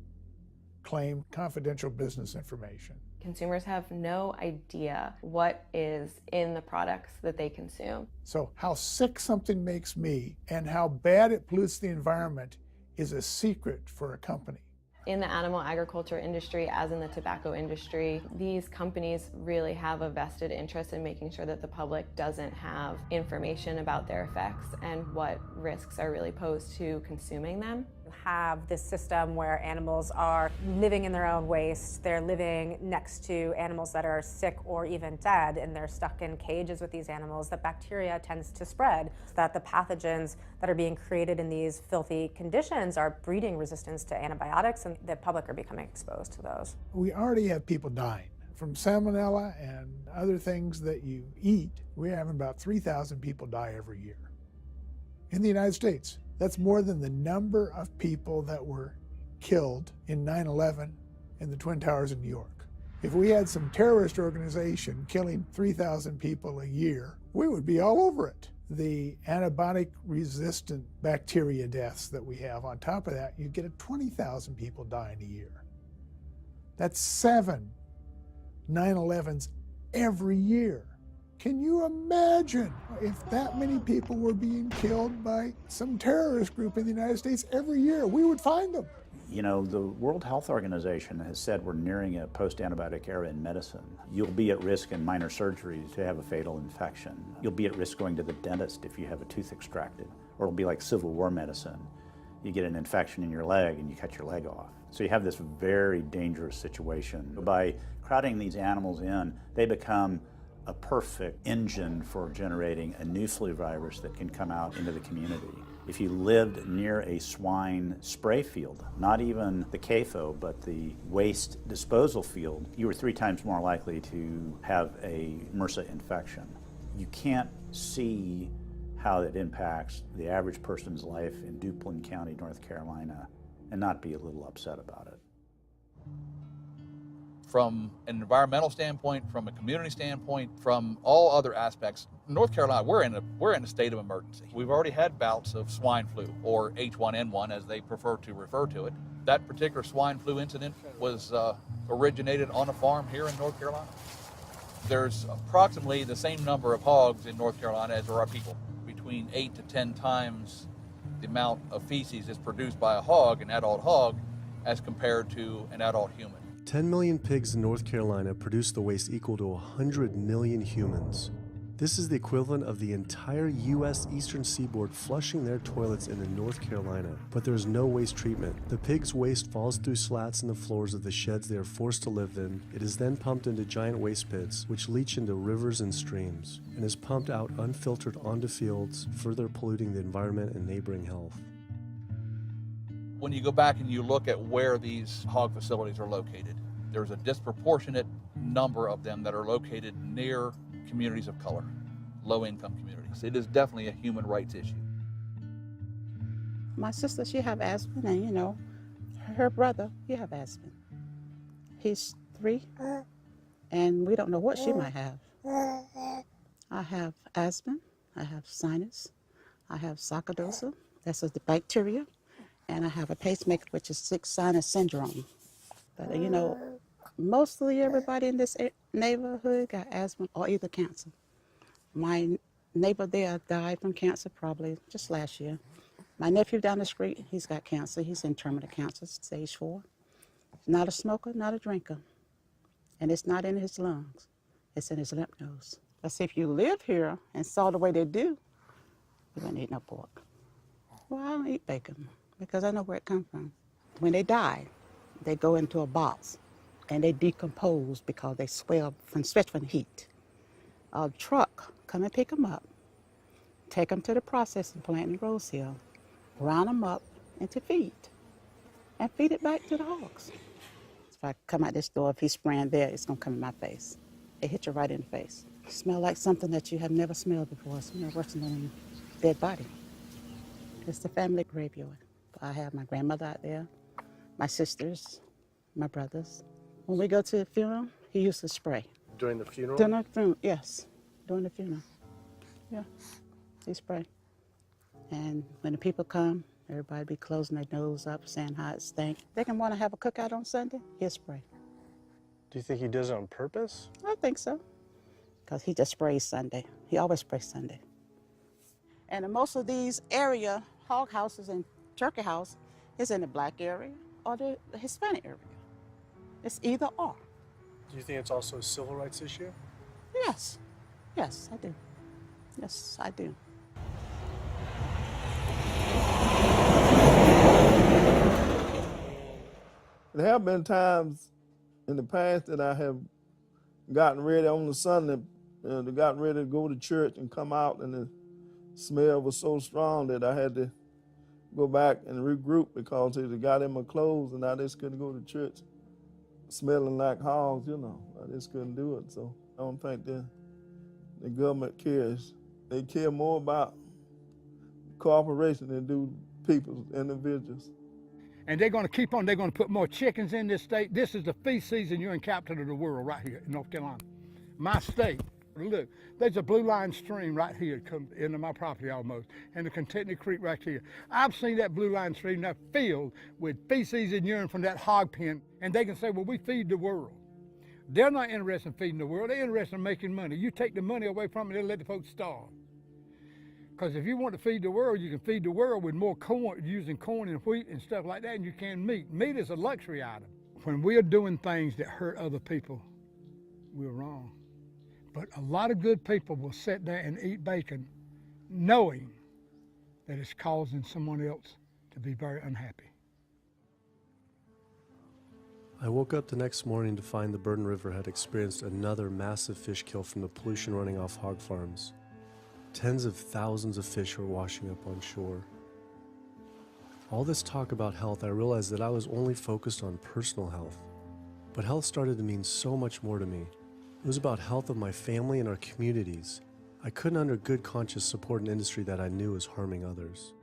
claimed confidential business information. Consumers have no idea what is in the products that they consume. So how sick something makes me and how bad it pollutes the environment is a secret for a company. In the animal agriculture industry, as in the tobacco industry, these companies really have a vested interest in making sure that the public doesn't have information about their effects and what risks are really posed to consuming them. Have this system where animals are living in their own waste. They're living next to animals that are sick or even dead, and they're stuck in cages with these animals. That bacteria tends to spread, so that the pathogens that are being created in these filthy conditions are breeding resistance to antibiotics, and the public are becoming exposed to those. We already have people dying from salmonella and other things that you eat. We're having about 3,000 people die every year in the United States. That's more than the number of people that were killed in 9/11 in the Twin Towers in New York. If we had some terrorist organization killing 3,000 people a year, we would be all over it. The antibiotic-resistant bacteria deaths that we have, on top of that, you get 20,000 people dying a year. That's 7 9/11s every year. Can you imagine if that many people were being killed by some terrorist group in the United States every year? We would find them. You know, the World Health Organization has said we're nearing a post-antibiotic era in medicine. You'll be at risk in minor surgeries to have a fatal infection. You'll be at risk going to the dentist if you have a tooth extracted. Or it'll be like Civil War medicine. You get an infection in your leg and you cut your leg off. So you have this very dangerous situation. By crowding these animals in, they become a perfect engine for generating a new flu virus that can come out into the community. If you lived near a swine spray field, not even the CAFO, but the waste disposal field, you were 3 times more likely to have a MRSA infection. You can't see how it impacts the average person's life in Duplin County, North Carolina, and not be a little upset about it. From an environmental standpoint, from a community standpoint, from all other aspects, North Carolina, we're in a state of emergency. We've already had bouts of swine flu, or H1N1 as they prefer to refer to it. That particular swine flu incident was originated on a farm here in North Carolina. There's approximately the same number of hogs in North Carolina as there are people. Between 8 to 10 times the amount of feces is produced by a hog, an adult hog, as compared to an adult human. 10 million pigs in North Carolina produce the waste equal to 100 million humans. This is the equivalent of the entire U.S. eastern seaboard flushing their toilets into North Carolina, but there is no waste treatment. The pigs' waste falls through slats in the floors of the sheds they are forced to live in. It is then pumped into giant waste pits, which leach into rivers and streams, and is pumped out unfiltered onto fields, further polluting the environment and neighboring health. When you go back and you look at where these hog facilities are located, there's a disproportionate number of them that are located near communities of color, low-income communities. It is definitely a human rights issue. My sister, she have asthma, and you know, her brother, he have asthma. He's 3, and we don't know what she might have. I have asthma, I have sinus, I have sarcoidosis, that's the bacteria, and I have a pacemaker, which is 6 sinus syndrome. But you know, mostly everybody in this neighborhood got asthma or either cancer. My neighbor there died from cancer probably just last year. My nephew down the street, he's got cancer. He's in terminal cancer, stage 4. Not a smoker, not a drinker. And it's not in his lungs. It's in his lymph nodes. But see, if you live here and saw the way they do, you wouldn't eat no pork. Well, I don't eat bacon because I know where it comes from. When they die, they go into a box and they decompose because they swell from the heat. A truck come and pick them up, take them to the processing plant in Rose Hill, round them up into feed, and feed it back to the hogs. If I come out this door, if he's spraying there, it's gonna come in my face. It hit you right in the face. It smells like something that you have never smelled before. It smells worse than a dead body. It's the family graveyard. I have my grandmother out there, my sisters, my brothers. When we go to the funeral, he used to spray. During the funeral? During the funeral, yes, during the funeral. Yeah, he spray. And when the people come, everybody be closing their nose up, saying how it stink. They can want to have a cookout on Sunday, he'll spray. Do you think he does it on purpose? I think so, because he just sprays Sunday. He always sprays Sunday. And in most of these area hog houses and turkey house is in the black area or the Hispanic area. It's either or. Do you think it's also a civil rights issue? Yes, yes, I do. Yes, I do. There have been times in the past that I have gotten ready on the Sunday, gotten ready to go to church and come out, and the smell was so strong that I had to go back and regroup because it got in my clothes and I just couldn't go to church smelling like hogs, you know. I just couldn't do it. So I don't think the government cares. They care more about cooperation than do people, individuals. And they're going to keep on. They're going to put more chickens in this state. This is the feast season. You're in capital of the world right here in North Carolina. My state. Look, there's a blue line stream right here come into my property almost, and the Contentney Creek right here. I've seen that blue line stream now filled with feces and urine from that hog pen, and they can say, well, we feed the world. They're not interested in feeding the world. They're interested in making money. You take the money away from them, they'll let the folks starve. Because if you want to feed the world, you can feed the world with more corn, using corn and wheat and stuff like that, and you can meat. Meat is a luxury item. When we're doing things that hurt other people, we're wrong. But a lot of good people will sit there and eat bacon knowing that it's causing someone else to be very unhappy. I woke up the next morning to find the Burden River had experienced another massive fish kill from the pollution running off hog farms. Tens of thousands of fish were washing up on shore. All this talk about health, I realized that I was only focused on personal health. But health started to mean so much more to me. It was about health of my family and our communities. I couldn't under good conscience support an industry that I knew was harming others.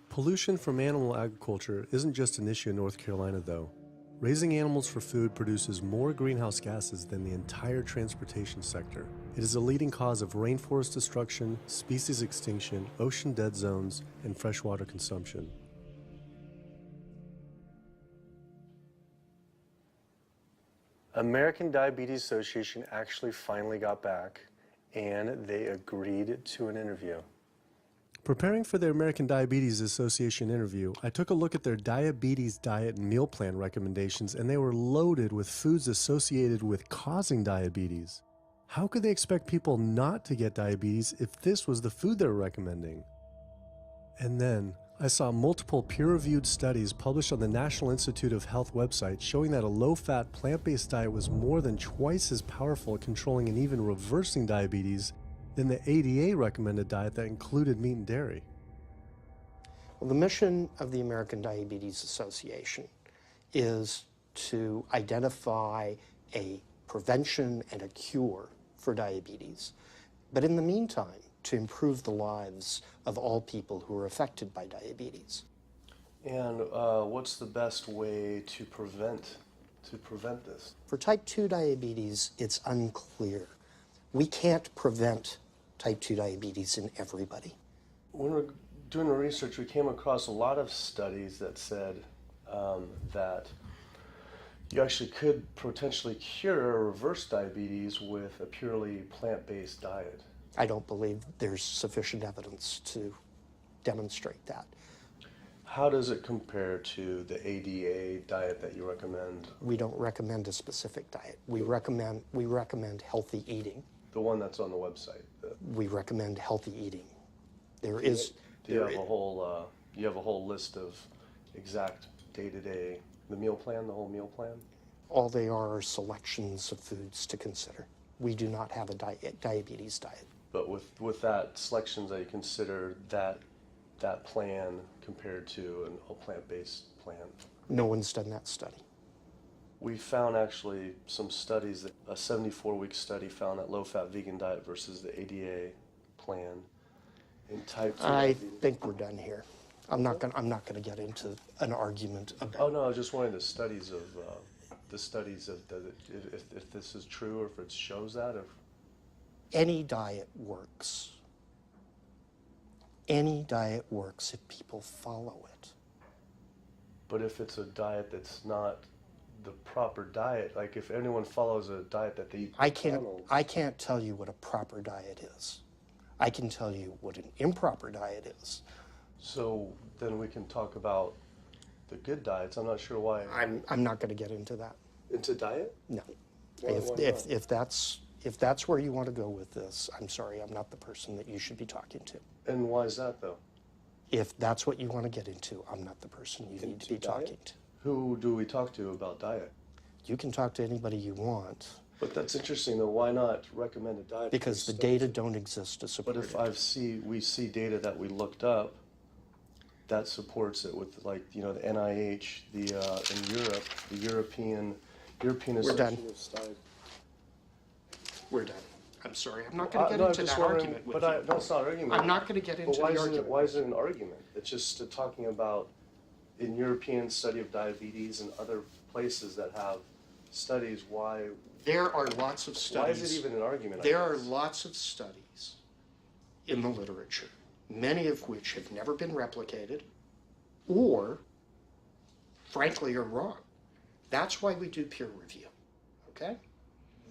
Pollution from animal agriculture isn't just an issue in North Carolina, though. Raising animals for food produces more greenhouse gases than the entire transportation sector. It is a leading cause of rainforest destruction, species extinction, ocean dead zones, and freshwater consumption. American Diabetes Association actually finally got back and they agreed to an interview. Preparing for their American Diabetes Association interview, I took a look at their diabetes diet and meal plan recommendations, and they were loaded with foods associated with causing diabetes. How could they expect people not to get diabetes if this was the food they were recommending? And then I saw multiple peer-reviewed studies published on the National Institute of Health website showing that a low-fat, plant-based diet was more than twice as powerful at controlling and even reversing diabetes than the ADA recommended diet that included meat and dairy. Well, the mission of the American Diabetes Association is to identify a prevention and a cure for diabetes, but in the meantime, to improve the lives of all people who are affected by diabetes. And what's the best way to prevent this? For type 2 diabetes, it's unclear. We can't prevent type 2 diabetes in everybody. When we're doing the research, we came across a lot of studies that said that you actually could potentially cure or reverse diabetes with a purely plant-based diet. I don't believe there's sufficient evidence to demonstrate that. How does it compare to the ADA diet that you recommend? We don't recommend a specific diet. We recommend healthy eating. The one that's on the website. We recommend healthy eating. Do you have a whole list of exact day-to-day, the meal plan, the whole meal plan? All they are selections of foods to consider. We do not have a diabetes diet. But with that selections, that you consider that plan compared to a plant-based plan? No one's done that study. We found actually some studies, that a 74-week study found that low-fat vegan diet versus the ADA plan in type 2 I diabetes. think we're done here. I'm not gonna get into an argument about. Oh no, I was just wondering the studies of if this is true or if it shows that. Any diet works. Any diet works if people follow it. But if it's a diet that's not the proper diet, like if anyone follows a diet that they eat I can't tell you what a proper diet is. I can tell you what an improper diet is. So then we can talk about the good diets. I'm not sure why. I'm not going to get into that. Into diet? No. Why not? If that's where you want to go with this, I'm sorry, I'm not the person that you should be talking to. And why is that though? If that's what you want to get into, I'm not the person you need to be talking to. Who do we talk to about diet? You can talk to anybody you want. But that's interesting though. Why not recommend a diet? Because the data don't exist to support But if we see data that we looked up that supports it with, like, you know, the NIH, in Europe, the European Association of Study. We're done. I'm sorry, I'm not going to get into that argument with you. No, it's not an argument. I'm not going to get into the argument. Why is it an argument? It's just talking about in European study of diabetes and other places that have studies, why... There are lots of studies. Why is it even an argument? There are lots of studies in the literature, many of which have never been replicated or, frankly, are wrong. That's why we do peer review, okay?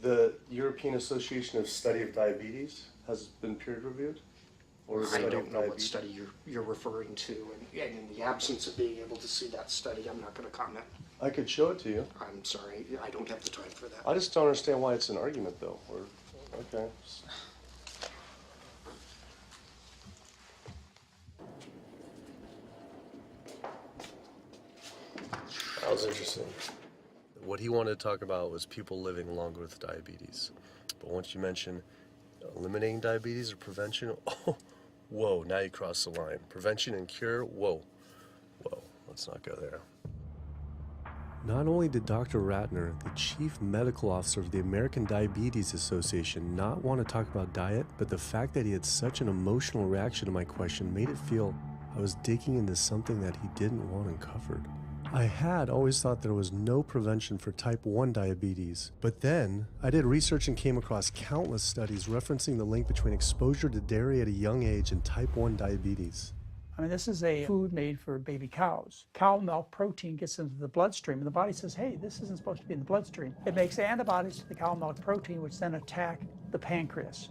The European Association of Study of Diabetes has been peer reviewed? Or I don't know what study you're referring to, and in the absence of being able to see that study, I'm not going to comment. I could show it to you. I'm sorry, I don't have the time for that. I just don't understand why it's an argument, though. Okay. That was interesting. What he wanted to talk about was people living longer with diabetes. But once you mention eliminating diabetes or prevention, oh, whoa, now you cross the line. Prevention and cure, whoa, let's not go there. Not only did Dr. Ratner, the chief medical officer of the American Diabetes Association, not want to talk about diet, but the fact that he had such an emotional reaction to my question made it feel I was digging into something that he didn't want uncovered. I had always thought there was no prevention for type 1 diabetes, but then I did research and came across countless studies referencing the link between exposure to dairy at a young age and type 1 diabetes. I mean, this is a food made for baby cows. Cow milk protein gets into the bloodstream, and the body says, hey, this isn't supposed to be in the bloodstream. It makes antibodies to the cow milk protein, which then attack the pancreas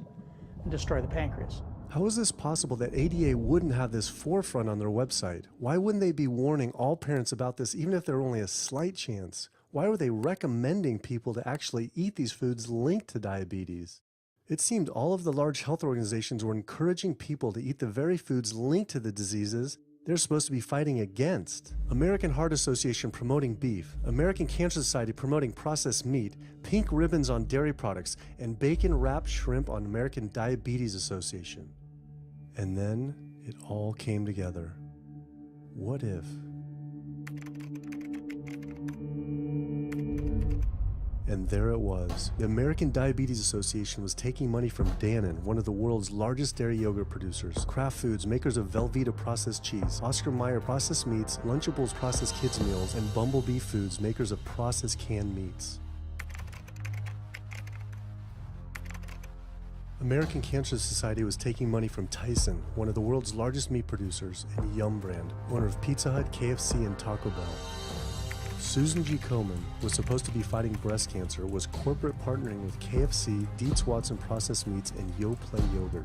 and destroy the pancreas. How is this possible that ADA wouldn't have this forefront on their website? Why wouldn't they be warning all parents about this, even if there were only a slight chance? Why were they recommending people to actually eat these foods linked to diabetes? It seemed all of the large health organizations were encouraging people to eat the very foods linked to the diseases they're supposed to be fighting against. American Heart Association promoting beef, American Cancer Society promoting processed meat, pink ribbons on dairy products, and bacon-wrapped shrimp on American Diabetes Association. And then it all came together. What if? And there it was. The American Diabetes Association was taking money from Dannon, one of the world's largest dairy yogurt producers, Kraft Foods, makers of Velveeta processed cheese, Oscar Mayer processed meats, Lunchables processed kids meals, and Bumblebee Foods, makers of processed canned meats. American Cancer Society was taking money from Tyson, one of the world's largest meat producers, and Yum Brand, owner of Pizza Hut, KFC, and Taco Bell. Susan G. Komen was supposed to be fighting breast cancer, was corporate partnering with KFC, Dietz Watson Processed Meats, and Yoplait Yogurt.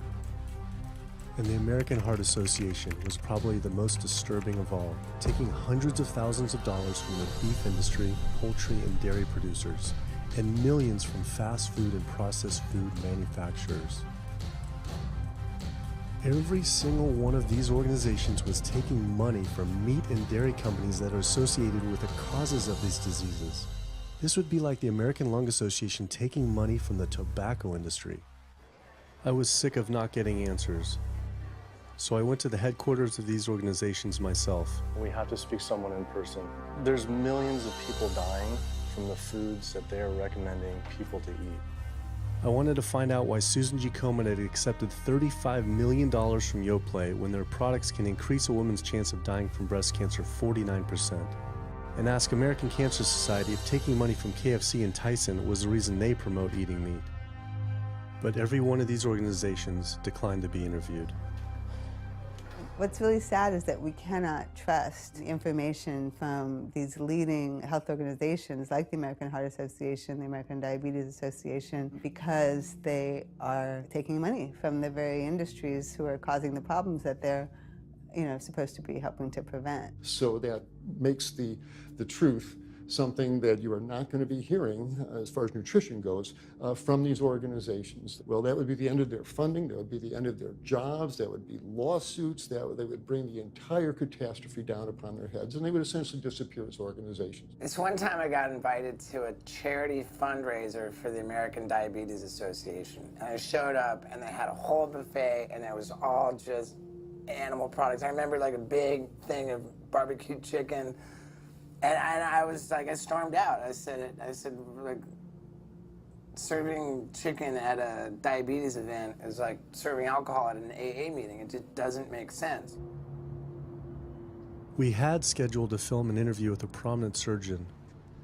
And the American Heart Association was probably the most disturbing of all, taking hundreds of thousands of dollars from the beef industry, poultry, and dairy producers, and millions from fast food and processed food manufacturers. Every single one of these organizations was taking money from meat and dairy companies that are associated with the causes of these diseases. This would be like the American Lung Association taking money from the tobacco industry. I was sick of not getting answers, so I went to the headquarters of these organizations myself. We have to speak to someone in person. There's millions of people dying from the foods that they are recommending people to eat. I wanted to find out why Susan G. Komen had accepted $35 million from Yoplait when their products can increase a woman's chance of dying from breast cancer 49%. And ask American Cancer Society if taking money from KFC and Tyson was the reason they promote eating meat. but every one of these organizations declined to be interviewed. What's really sad is that we cannot trust information from these leading health organizations like the American Heart Association, the American Diabetes Association, because they are taking money from the very industries who are causing the problems that they're supposed to be helping to prevent. So that makes the truth something that you are not going to be hearing as far as nutrition goes from these organizations. Well, that would be the end of their funding, that would be the end of their jobs, that would be lawsuits, they would bring the entire catastrophe down upon their heads, and they would essentially disappear as organizations. This one time I got invited to a charity fundraiser for the American Diabetes Association, and I showed up and they had a whole buffet and it was all just animal products. I remember like a big thing of barbecue chicken. And I was like, I stormed out. I said, like, serving chicken at a diabetes event is like serving alcohol at an AA meeting. It just doesn't make sense. We had scheduled to film an interview with a prominent surgeon,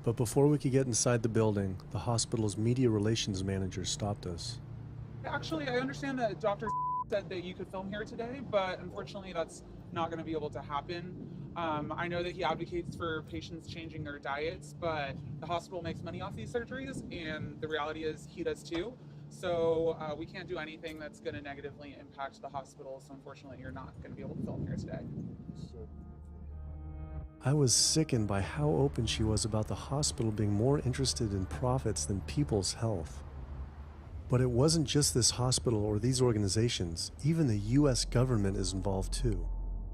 but before we could get inside the building, the hospital's media relations manager stopped us. Actually, I understand that Dr. said that you could film here today, but unfortunately that's not going to be able to happen. I know that he advocates for patients changing their diets, but the hospital makes money off these surgeries, and the reality is he does too. So we can't do anything that's going to negatively impact the hospital, so unfortunately you're not going to be able to film here today. I was sickened by how open she was about the hospital being more interested in profits than people's health. But it wasn't just this hospital or these organizations. Even the U.S. government is involved too.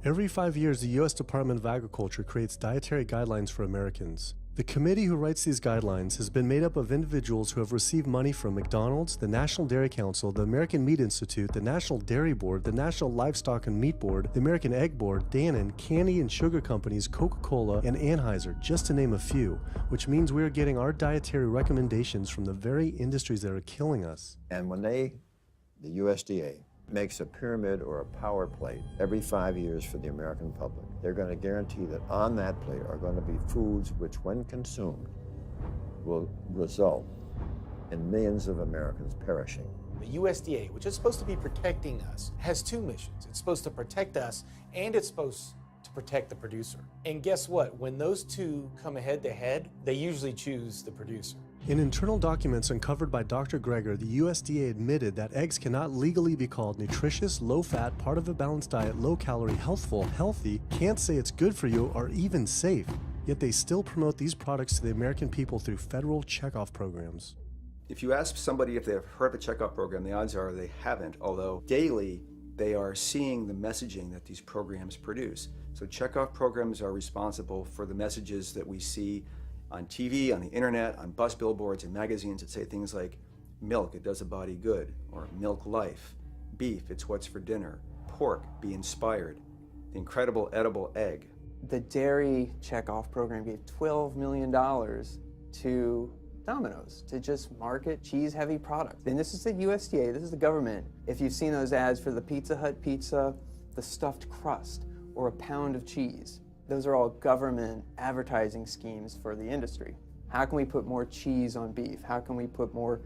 Every 5 years, the U.S. Department of Agriculture creates dietary guidelines for Americans. The committee who writes these guidelines has been made up of individuals who have received money from McDonald's, the National Dairy Council, the American Meat Institute, the National Dairy Board, the National Livestock and Meat Board, the American Egg Board, Dannon, candy and sugar companies, Coca-Cola, and Anheuser, just to name a few, which means we are getting our dietary recommendations from the very industries that are killing us. And when the USDA, makes a pyramid or a power plate every 5 years for the American public, they're going to guarantee that on that plate are going to be foods which, when consumed, will result in millions of Americans perishing. The USDA, which is supposed to be protecting us, has two missions. It's supposed to protect us, and it's supposed to protect the producer. And guess what? When those two come head to head, they usually choose the producer. In internal documents uncovered by Dr. Greger, the USDA admitted that eggs cannot legally be called nutritious, low-fat, part of a balanced diet, low-calorie, healthful, healthy, can't say it's good for you, or even safe. Yet they still promote these products to the American people through federal checkoff programs. If you ask somebody if they've heard of the checkoff program, the odds are they haven't, although daily they are seeing the messaging that these programs produce. So checkoff programs are responsible for the messages that we see on TV, on the internet, on bus billboards and magazines that say things like, milk, it does a body good, or milk life, beef, it's what's for dinner, pork, be inspired, the incredible edible egg. The dairy checkoff program gave $12 million to Domino's to just market cheese-heavy products. And this is the USDA, this is the government. If you've seen those ads for the Pizza Hut pizza, the stuffed crust, or a pound of cheese, those are all government advertising schemes for the industry. How can we put more cheese on beef? How can we put more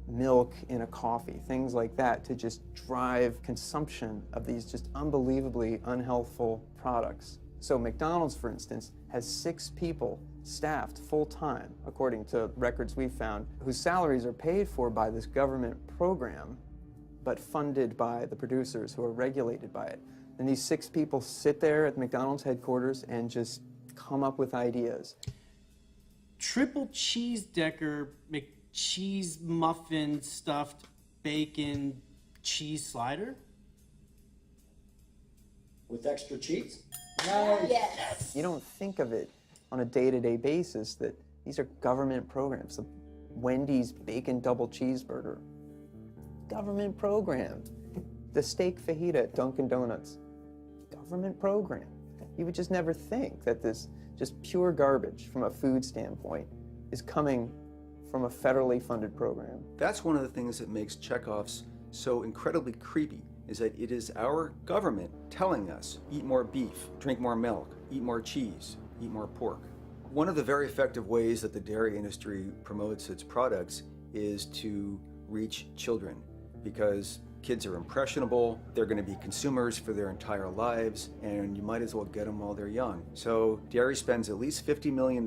milk in a coffee? Things like that to just drive consumption of these just unbelievably unhealthful products. So McDonald's, for instance, has 6 people staffed full-time, according to records we found, whose salaries are paid for by this government program, but funded by the producers who are regulated by it. And these 6 people sit there at McDonald's headquarters and just come up with ideas. Triple cheese decker McCheese muffin stuffed bacon cheese slider? With extra cheese? Nice. Yes. You don't think of it on a day-to-day basis that these are government programs. The Wendy's bacon double cheeseburger, government program. The steak fajita at Dunkin' Donuts, government program. You would just never think that this just pure garbage from a food standpoint is coming from a federally funded program. That's one of the things that makes checkoffs so incredibly creepy, is that it is our government telling us, eat more beef, drink more milk, eat more cheese, eat more pork. One of the very effective ways that the dairy industry promotes its products is to reach children. because kids are impressionable, they're going to be consumers for their entire lives, and you might as well get them while they're young. So dairy spends at least $50 million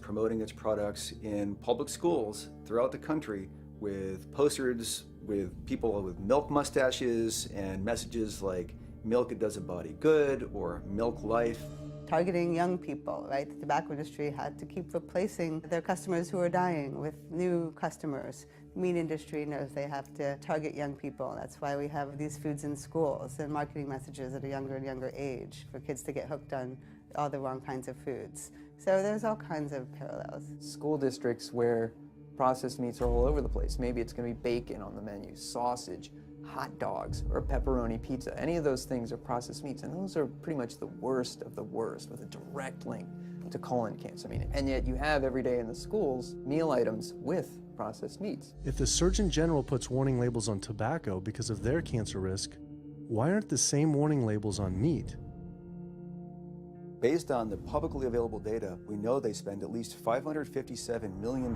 promoting its products in public schools throughout the country with posters with people with milk mustaches and messages like milk it does a body good or milk life. Targeting young people, right? The tobacco industry had to keep replacing their customers who are dying with new customers. The meat industry knows they have to target young people. That's why we have these foods in schools and marketing messages at a younger and younger age for kids to get hooked on all the wrong kinds of foods. So there's all kinds of parallels. School districts where processed meats are all over the place. Maybe it's going to be bacon on the menu, sausage, hot dogs, or pepperoni pizza. Any of those things are processed meats, and those are pretty much the worst of the worst with a direct link to colon cancer. And yet you have every day in the schools meal items with processed meats. If the Surgeon General puts warning labels on tobacco because of their cancer risk, why aren't the same warning labels on meat? Based on the publicly available data, we know they spend at least $557 million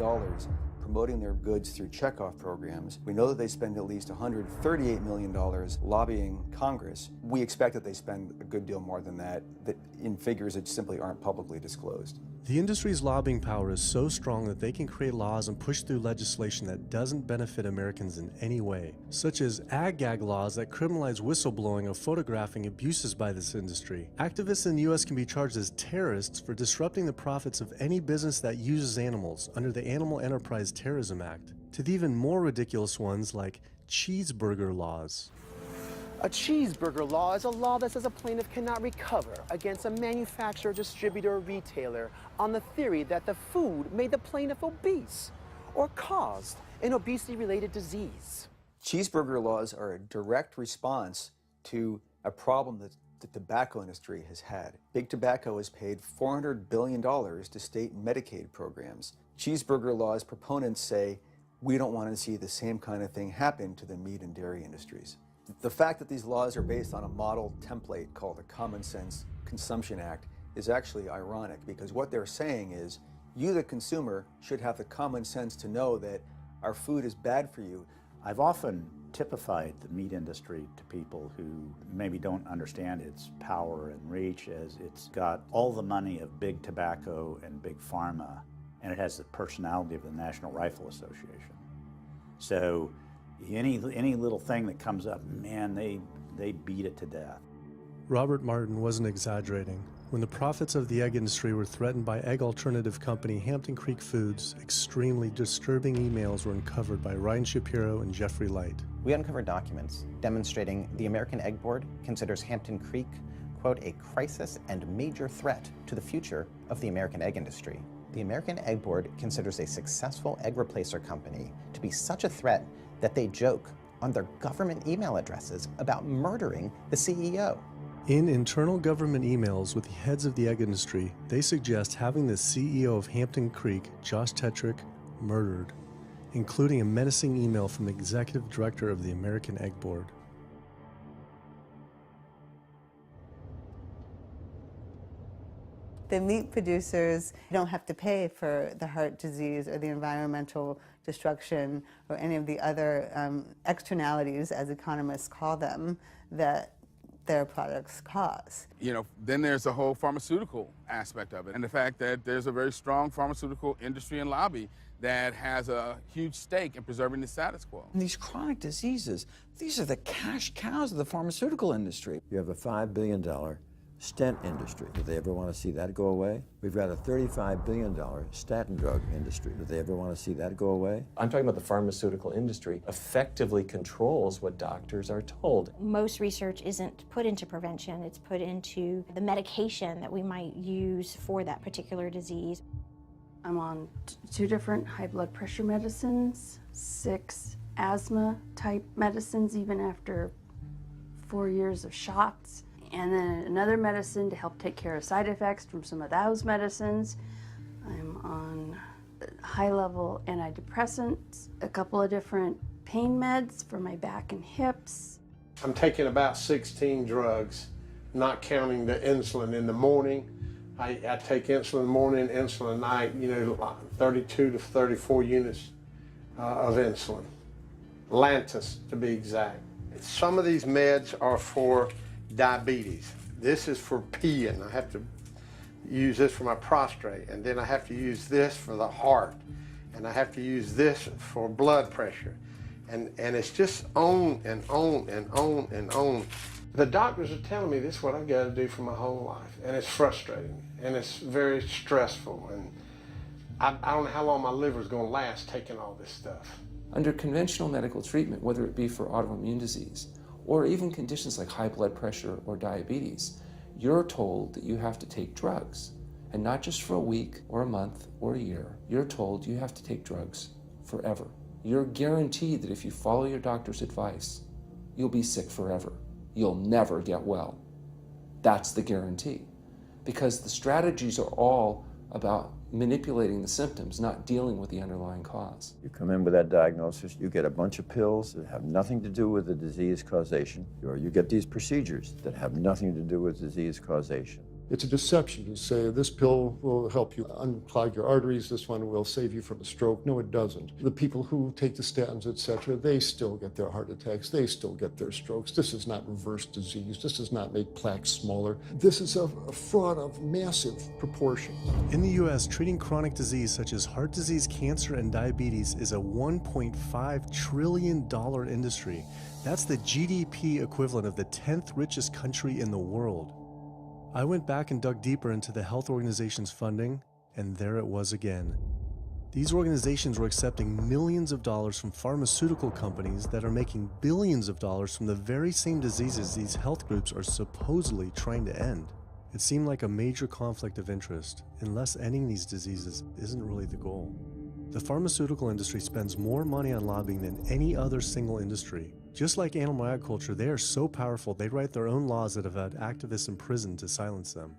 promoting their goods through checkoff programs. We know that they spend at least $138 million lobbying Congress. We expect that they spend a good deal more than that in figures that simply aren't publicly disclosed. The industry's lobbying power is so strong that they can create laws and push through legislation that doesn't benefit Americans in any way, such as ag-gag laws that criminalize whistleblowing or photographing abuses by this industry. Activists in the U.S. can be charged as terrorists for disrupting the profits of any business that uses animals under the Animal Enterprise Terrorism Act, to the even more ridiculous ones like cheeseburger laws. A cheeseburger law is a law that says a plaintiff cannot recover against a manufacturer, distributor, or retailer on the theory that the food made the plaintiff obese or caused an obesity-related disease. Cheeseburger laws are a direct response to a problem that the tobacco industry has had. Big Tobacco has paid $400 billion to state Medicaid programs. Cheeseburger laws proponents say, we don't want to see the same kind of thing happen to the meat and dairy industries. The fact that these laws are based on a model template called the Common Sense Consumption Act is actually ironic, because what they're saying is you, the consumer, should have the common sense to know that our food is bad for you. I've often typified the meat industry to people who maybe don't understand its power and reach, as it's got all the money of big tobacco and big pharma, and it has the personality of the National Rifle Association. So any little thing that comes up, man, they beat it to death. Robert Martin wasn't exaggerating. When the profits of the egg industry were threatened by egg alternative company Hampton Creek Foods, extremely disturbing emails were uncovered by Ryan Shapiro and Jeffrey Light. We uncovered documents demonstrating the American Egg Board considers Hampton Creek, quote, a crisis and major threat to the future of the American egg industry. The American Egg Board considers a successful egg replacer company to be such a threat that they joke on their government email addresses about murdering the CEO. In internal government emails with the heads of the egg industry, they suggest having the CEO of Hampton Creek, Josh Tetrick, murdered, including a menacing email from the executive director of the American Egg Board. The meat producers don't have to pay for the heart disease or the environmental destruction or any of the other externalities, as economists call them, that their products cause. You know, then there's the whole pharmaceutical aspect of it, and the fact that there's a very strong pharmaceutical industry and lobby that has a huge stake in preserving the status quo. And these chronic diseases, these are the cash cows of the pharmaceutical industry. You have a $5 billion stent industry. Do they ever want to see that go away? We've got a $35 billion statin drug industry. Do they ever want to see that go away? I'm talking about the pharmaceutical industry effectively controls what doctors are told. Most research isn't put into prevention, it's put into the medication that we might use for that particular disease. I'm on 2 different high blood pressure medicines, 6 asthma type medicines, even after 4 years of shots. And then another medicine to help take care of side effects from some of those medicines. I'm on high-level antidepressants, a couple of different pain meds for my back and hips. I'm taking about 16 drugs, not counting the insulin in the morning. I take insulin in the morning, insulin at night, 32 to 34 units of insulin Lantus to be exact. Some of these meds are for diabetes. This is for peeing. I have to use this for my prostate, and then I have to use this for the heart, and I have to use this for blood pressure. And it's just on and on and on and on. The doctors are telling me this is what I've got to do for my whole life, and it's frustrating, and it's very stressful, and I don't know how long my liver's going to last taking all this stuff. Under conventional medical treatment, whether it be for autoimmune disease or even conditions like high blood pressure or diabetes, you're told that you have to take drugs. And not just for a week or a month or a year. You're told you have to take drugs forever. You're guaranteed that if you follow your doctor's advice, you'll be sick forever. You'll never get well. That's the guarantee. Because the strategies are all about manipulating the symptoms, not dealing with the underlying cause. You come in with that diagnosis, you get a bunch of pills that have nothing to do with the disease causation, or you get these procedures that have nothing to do with disease causation. It's a deception to say this pill will help you unclog your arteries, this one will save you from a stroke. No, it doesn't. The people who take the statins, etc., they still get their heart attacks, they still get their strokes. This does not reverse disease. This does not make plaques smaller. This is a fraud of massive proportions. In the U.S., treating chronic disease such as heart disease, cancer, and diabetes is a $1.5 trillion industry. That's the GDP equivalent of the 10th richest country in the world. I went back and dug deeper into the health organization's funding, and there it was again. These organizations were accepting millions of dollars from pharmaceutical companies that are making billions of dollars from the very same diseases these health groups are supposedly trying to end. It seemed like a major conflict of interest, unless ending these diseases isn't really the goal. The pharmaceutical industry spends more money on lobbying than any other single industry. Just like animal agriculture, they are so powerful they write their own laws that have had activists in prison to silence them.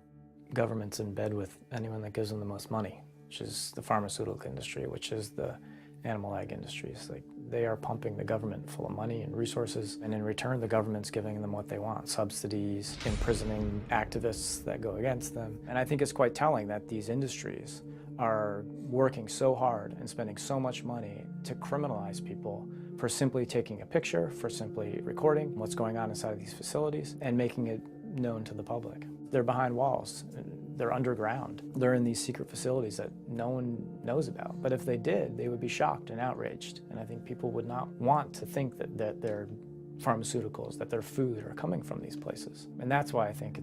Government's in bed with anyone that gives them the most money, which is the pharmaceutical industry, which is the animal ag industries. Like, they are pumping the government full of money and resources, and in return the government's giving them what they want: subsidies, imprisoning activists that go against them. And I think it's quite telling that these industries are working so hard and spending so much money to criminalize people for simply taking a picture, for simply recording what's going on inside of these facilities and making it known to the public. They're behind walls, they're underground, they're in these secret facilities that no one knows about. But if they did, they would be shocked and outraged. And I think people would not want to think that their pharmaceuticals, that their food are coming from these places. And that's why I think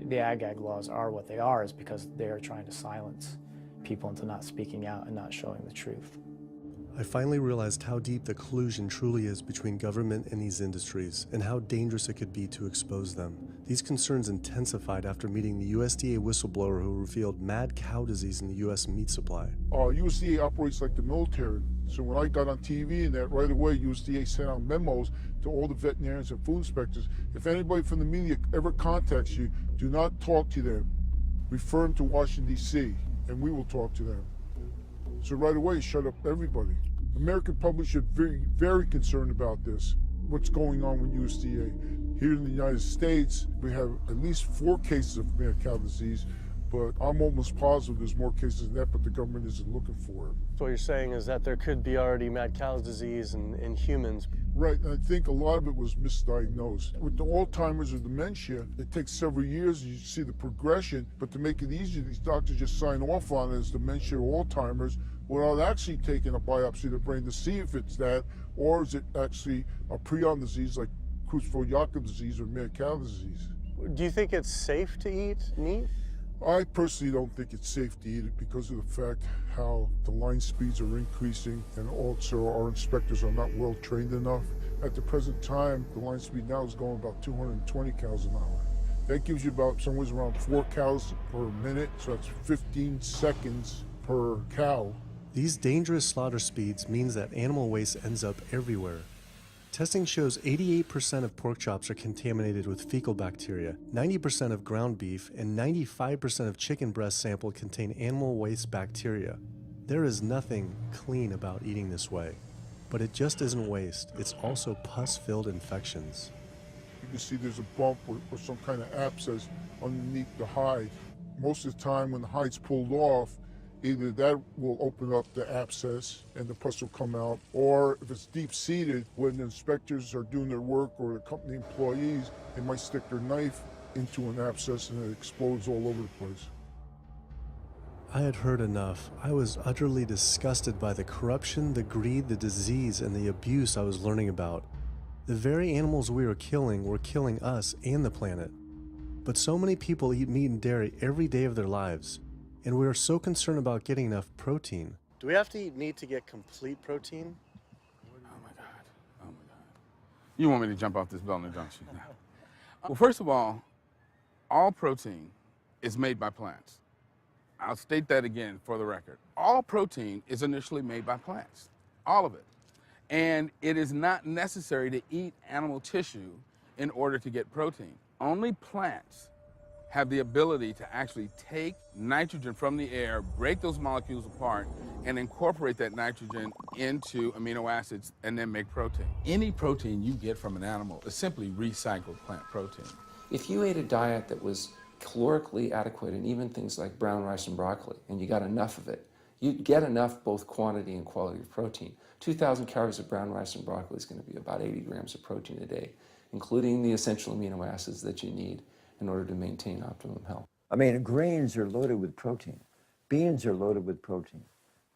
the ag laws are what they are, is because they are trying to silence people into not speaking out and not showing the truth. I finally realized how deep the collusion truly is between government and these industries, and how dangerous it could be to expose them. These concerns intensified after meeting the USDA whistleblower who revealed mad cow disease in the U.S. meat supply. USDA operates like the military. So when I got on TV and that, right away USDA sent out memos to all the veterinarians and food inspectors. If anybody from the media ever contacts you, do not talk to them. Refer them to Washington, D.C., and we will talk to them. So right away, shut up everybody. American public should be very concerned about this, what's going on with USDA. Here in the United States, we have at least 4 cases of mad cow disease, but I'm almost positive there's more cases than that, but the government isn't looking for it. So what you're saying is that there could be already mad cow disease in humans. Right, and I think a lot of it was misdiagnosed. With the Alzheimer's or dementia, it takes several years, you see the progression, but to make it easier, these doctors just sign off on it as dementia or Alzheimer's without actually taking a biopsy of the brain to see if it's that, or is it actually a prion disease like Creutzfeldt-Jakob disease or mad cow disease. Do you think it's safe to eat meat? I personally don't think it's safe to eat it because of the fact how the line speeds are increasing, and also our inspectors are not well trained enough. At the present time, the line speed now is going about 220 cows an hour. That gives you about somewhere around 4 cows per minute, so that's 15 seconds per cow. These dangerous slaughter speeds means that animal waste ends up everywhere. Testing shows 88% of pork chops are contaminated with fecal bacteria, 90% of ground beef, and 95% of chicken breast sample contain animal waste bacteria. There is nothing clean about eating this way. But it just isn't waste, it's also pus-filled infections. You can see there's a bump or some kind of abscess underneath the hide. Most of the time when the hide's pulled off, Either that will open up the abscess and the pus will come out, or if it's deep-seated, when the inspectors are doing their work or the company employees, they might stick their knife into an abscess and it explodes all over the place. I had heard enough. I was utterly disgusted by the corruption, the greed, the disease, and the abuse I was learning about. The very animals we were killing us and the planet. But so many people eat meat and dairy every day of their lives, and we are so concerned about getting enough protein. Do we have to eat meat to get complete protein? Oh my God. You want me to jump off this building, don't you? No. Well, first of all protein is made by plants. I'll state that again for the record. All protein is initially made by plants, all of it. And it is not necessary to eat animal tissue in order to get protein. Only plants have the ability to actually take nitrogen from the air, break those molecules apart, and incorporate that nitrogen into amino acids and then make protein. Any protein you get from an animal is simply recycled plant protein. If you ate a diet that was calorically adequate, and even things like brown rice and broccoli, and you got enough of it, you'd get enough both quantity and quality of protein. 2,000 calories of brown rice and broccoli is going to be about 80 grams of protein a day, including the essential amino acids that you need in order to maintain optimum health. I mean, grains are loaded with protein. Beans are loaded with protein.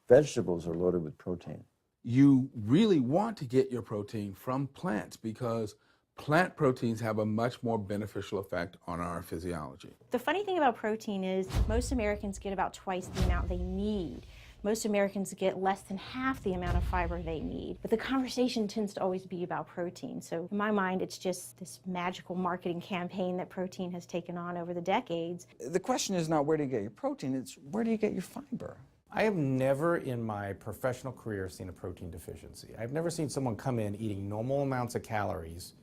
Vegetables are loaded with protein. You really want to get your protein from plants because plant proteins have a much more beneficial effect on our physiology. The funny thing about protein is most Americans get about twice the amount they need. Most Americans get less than half the amount of fiber they need. But the conversation tends to always be about protein. So in my mind, it's just this magical marketing campaign that protein has taken on over the decades. The question is not where do you get your protein, it's where do you get your fiber? I have never in my professional career seen a protein deficiency. I've never seen someone come in eating normal amounts of calories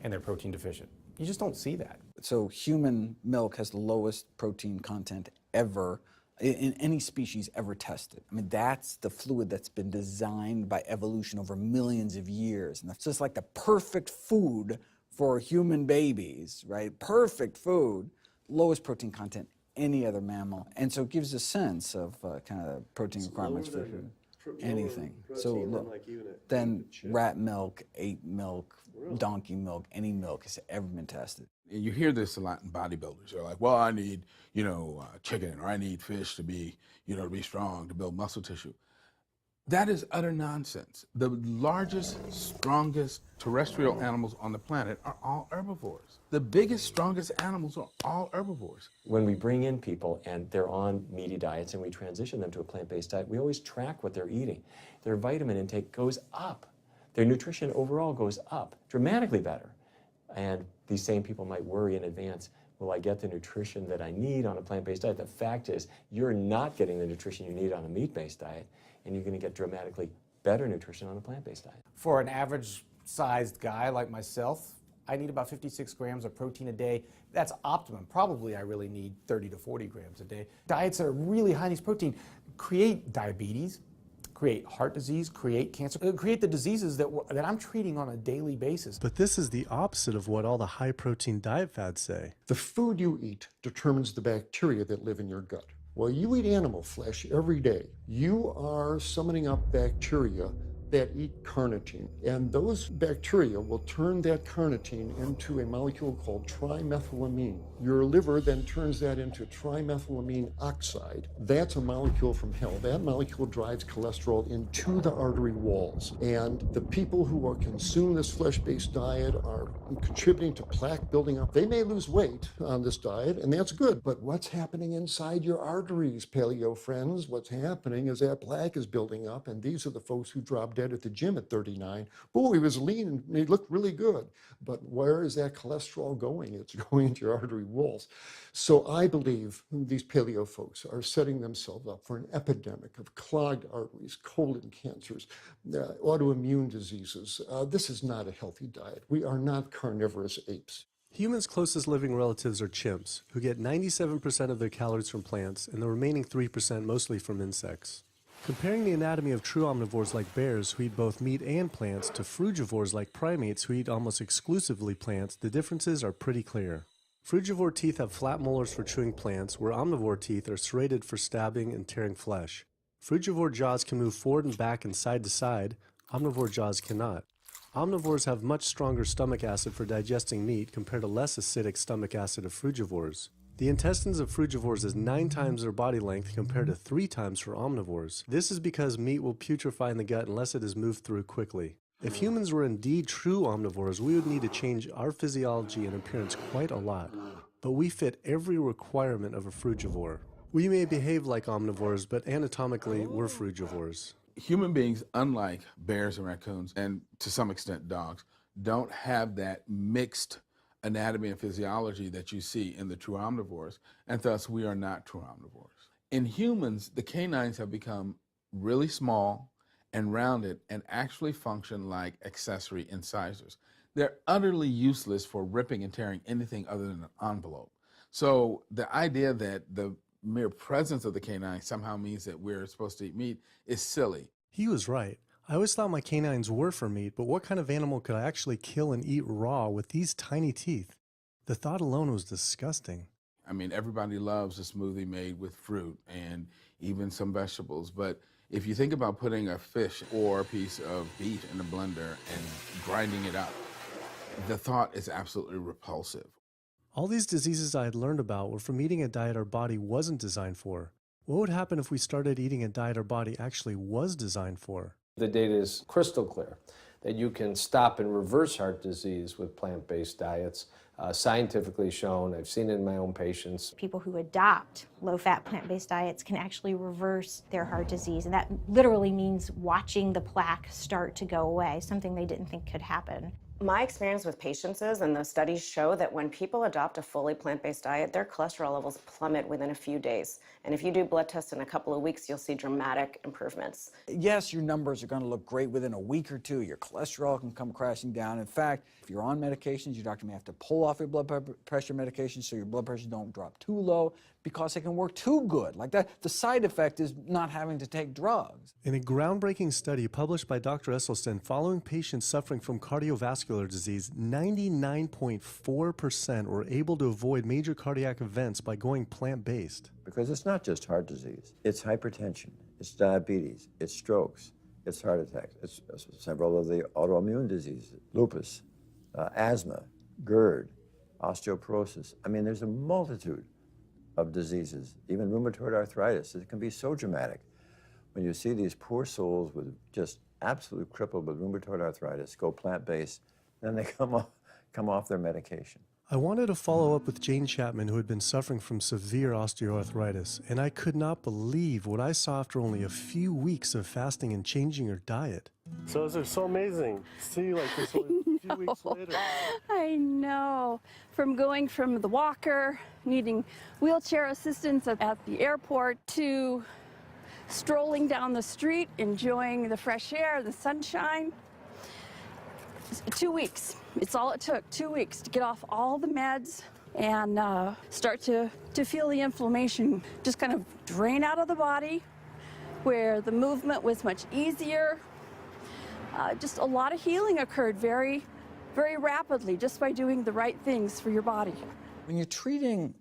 and they're protein deficient. You just don't see that. So human milk has the lowest protein content ever in any species ever tested. I mean, that's the fluid that's been designed by evolution over millions of years. And that's just like the perfect food for human babies, right? Perfect food, lowest protein content any other mammal. And so it gives a sense of kind of protein requirements for anything. So look, then rat milk, ape milk, donkey milk, any milk has ever been tested. You hear this a lot in bodybuilders. They're like, well, I need, chicken, or I need fish to be, to be strong, to build muscle tissue. That is utter nonsense. The largest, strongest terrestrial animals on the planet are all herbivores. The biggest, strongest animals are all herbivores. When we bring in people and they're on meaty diets and we transition them to a plant-based diet, we always track what they're eating. Their vitamin intake goes up. Their nutrition overall goes up, dramatically better. And these same people might worry in advance, will I get the nutrition that I need on a plant-based diet? The fact is, you're not getting the nutrition you need on a meat-based diet, and you're going to get dramatically better nutrition on a plant-based diet. For an average-sized guy like myself, I need about 56 grams of protein a day. That's optimum. Probably I really need 30 to 40 grams a day. Diets that are really high in these protein create diabetes, create heart disease, create cancer, create the diseases that I'm treating on a daily basis. But this is the opposite of what all the high-protein diet fads say. The food you eat determines the bacteria that live in your gut. Well, you eat animal flesh every day. You are summoning up bacteria that eat carnitine, and those bacteria will turn that carnitine into a molecule called trimethylamine. Your liver then turns that into trimethylamine oxide. That's a molecule from hell. That molecule drives cholesterol into the artery walls, and the people who are consuming this flesh-based diet are contributing to plaque building up. They may lose weight on this diet, and that's good, but what's happening inside your arteries, paleo friends? What's happening is that plaque is building up, and these are the folks who drop dead at the gym at 39. Boy, he was lean and he looked really good. But where is that cholesterol going? It's going into your artery walls. So I believe these paleo folks are setting themselves up for an epidemic of clogged arteries, colon cancers, autoimmune diseases. This is not a healthy diet. We are not carnivorous apes. Humans' closest living relatives are chimps, who get 97% of their calories from plants and the remaining 3% mostly from insects. Comparing the anatomy of true omnivores like bears, who eat both meat and plants, to frugivores like primates who eat almost exclusively plants, the differences are pretty clear. Frugivore teeth have flat molars for chewing plants, where omnivore teeth are serrated for stabbing and tearing flesh. Frugivore jaws can move forward and back and side to side. Omnivore jaws cannot. Omnivores have much stronger stomach acid for digesting meat compared to less acidic stomach acid of frugivores. The intestines of frugivores is 9 times their body length compared to 3 times for omnivores. This is because meat will putrefy in the gut unless it is moved through quickly. If humans were indeed true omnivores, we would need to change our physiology and appearance quite a lot. But we fit every requirement of a frugivore. We may behave like omnivores, but anatomically, we're frugivores. Human beings, unlike bears and raccoons, and to some extent dogs, don't have that mixed anatomy and physiology that you see in the true omnivores, and thus we are not true omnivores. In humans, the canines have become really small and rounded and actually function like accessory incisors. They're utterly useless for ripping and tearing anything other than an envelope. So the idea that the mere presence of the canine somehow means that we're supposed to eat meat is silly. He was right. I always thought my canines were for meat, but what kind of animal could I actually kill and eat raw with these tiny teeth? The thought alone was disgusting. I mean, everybody loves a smoothie made with fruit and even some vegetables, but if you think about putting a fish or a piece of beef in a blender and grinding it up, the thought is absolutely repulsive. All these diseases I had learned about were from eating a diet our body wasn't designed for. What would happen if we started eating a diet our body actually was designed for? The data is crystal clear that you can stop and reverse heart disease with plant-based diets, scientifically shown. I've seen it in my own patients. People who adopt low-fat plant-based diets can actually reverse their heart disease, and that literally means watching the plaque start to go away, something they didn't think could happen. My experience with patients is, and the studies show, that when people adopt a fully plant-based diet, their cholesterol levels plummet within a few days. And if you do blood tests in a couple of weeks, you'll see dramatic improvements. Yes, your numbers are going to look great within a week or two. Your cholesterol can come crashing down. In fact, if you're on medications, your doctor may have to pull off your blood pressure medication so your blood pressure don't drop too low because it can work too good. Like that, the side effect is not having to take drugs. In a groundbreaking study published by Dr. Esselstyn following patients suffering from cardiovascular disease, 99.4% were able to avoid major cardiac events by going plant-based. Because it's not just heart disease. It's hypertension, it's diabetes, it's strokes, it's heart attacks, it's several of the autoimmune diseases, lupus, asthma, GERD, osteoporosis. I mean, there's a multitude of diseases, even rheumatoid arthritis. It can be so dramatic. When you see these poor souls with just absolutely crippled with rheumatoid arthritis go plant-based, then they come off their medication. I wanted to follow up with Jane Chapman, who had been suffering from severe osteoarthritis, and I could not believe what I saw after only a few weeks of fasting and changing her diet. So it's so amazing to see you like this only a few weeks later. I know. From going from the walker, needing wheelchair assistance at the airport, to strolling down the street, enjoying the fresh air, the sunshine. 2 weeks. It's all it took, 2 weeks to get off all the meds and start to feel the inflammation just kind of drain out of the body, where the movement was much easier. Just a lot of healing occurred very, very rapidly just by doing the right things for your body. When you're treating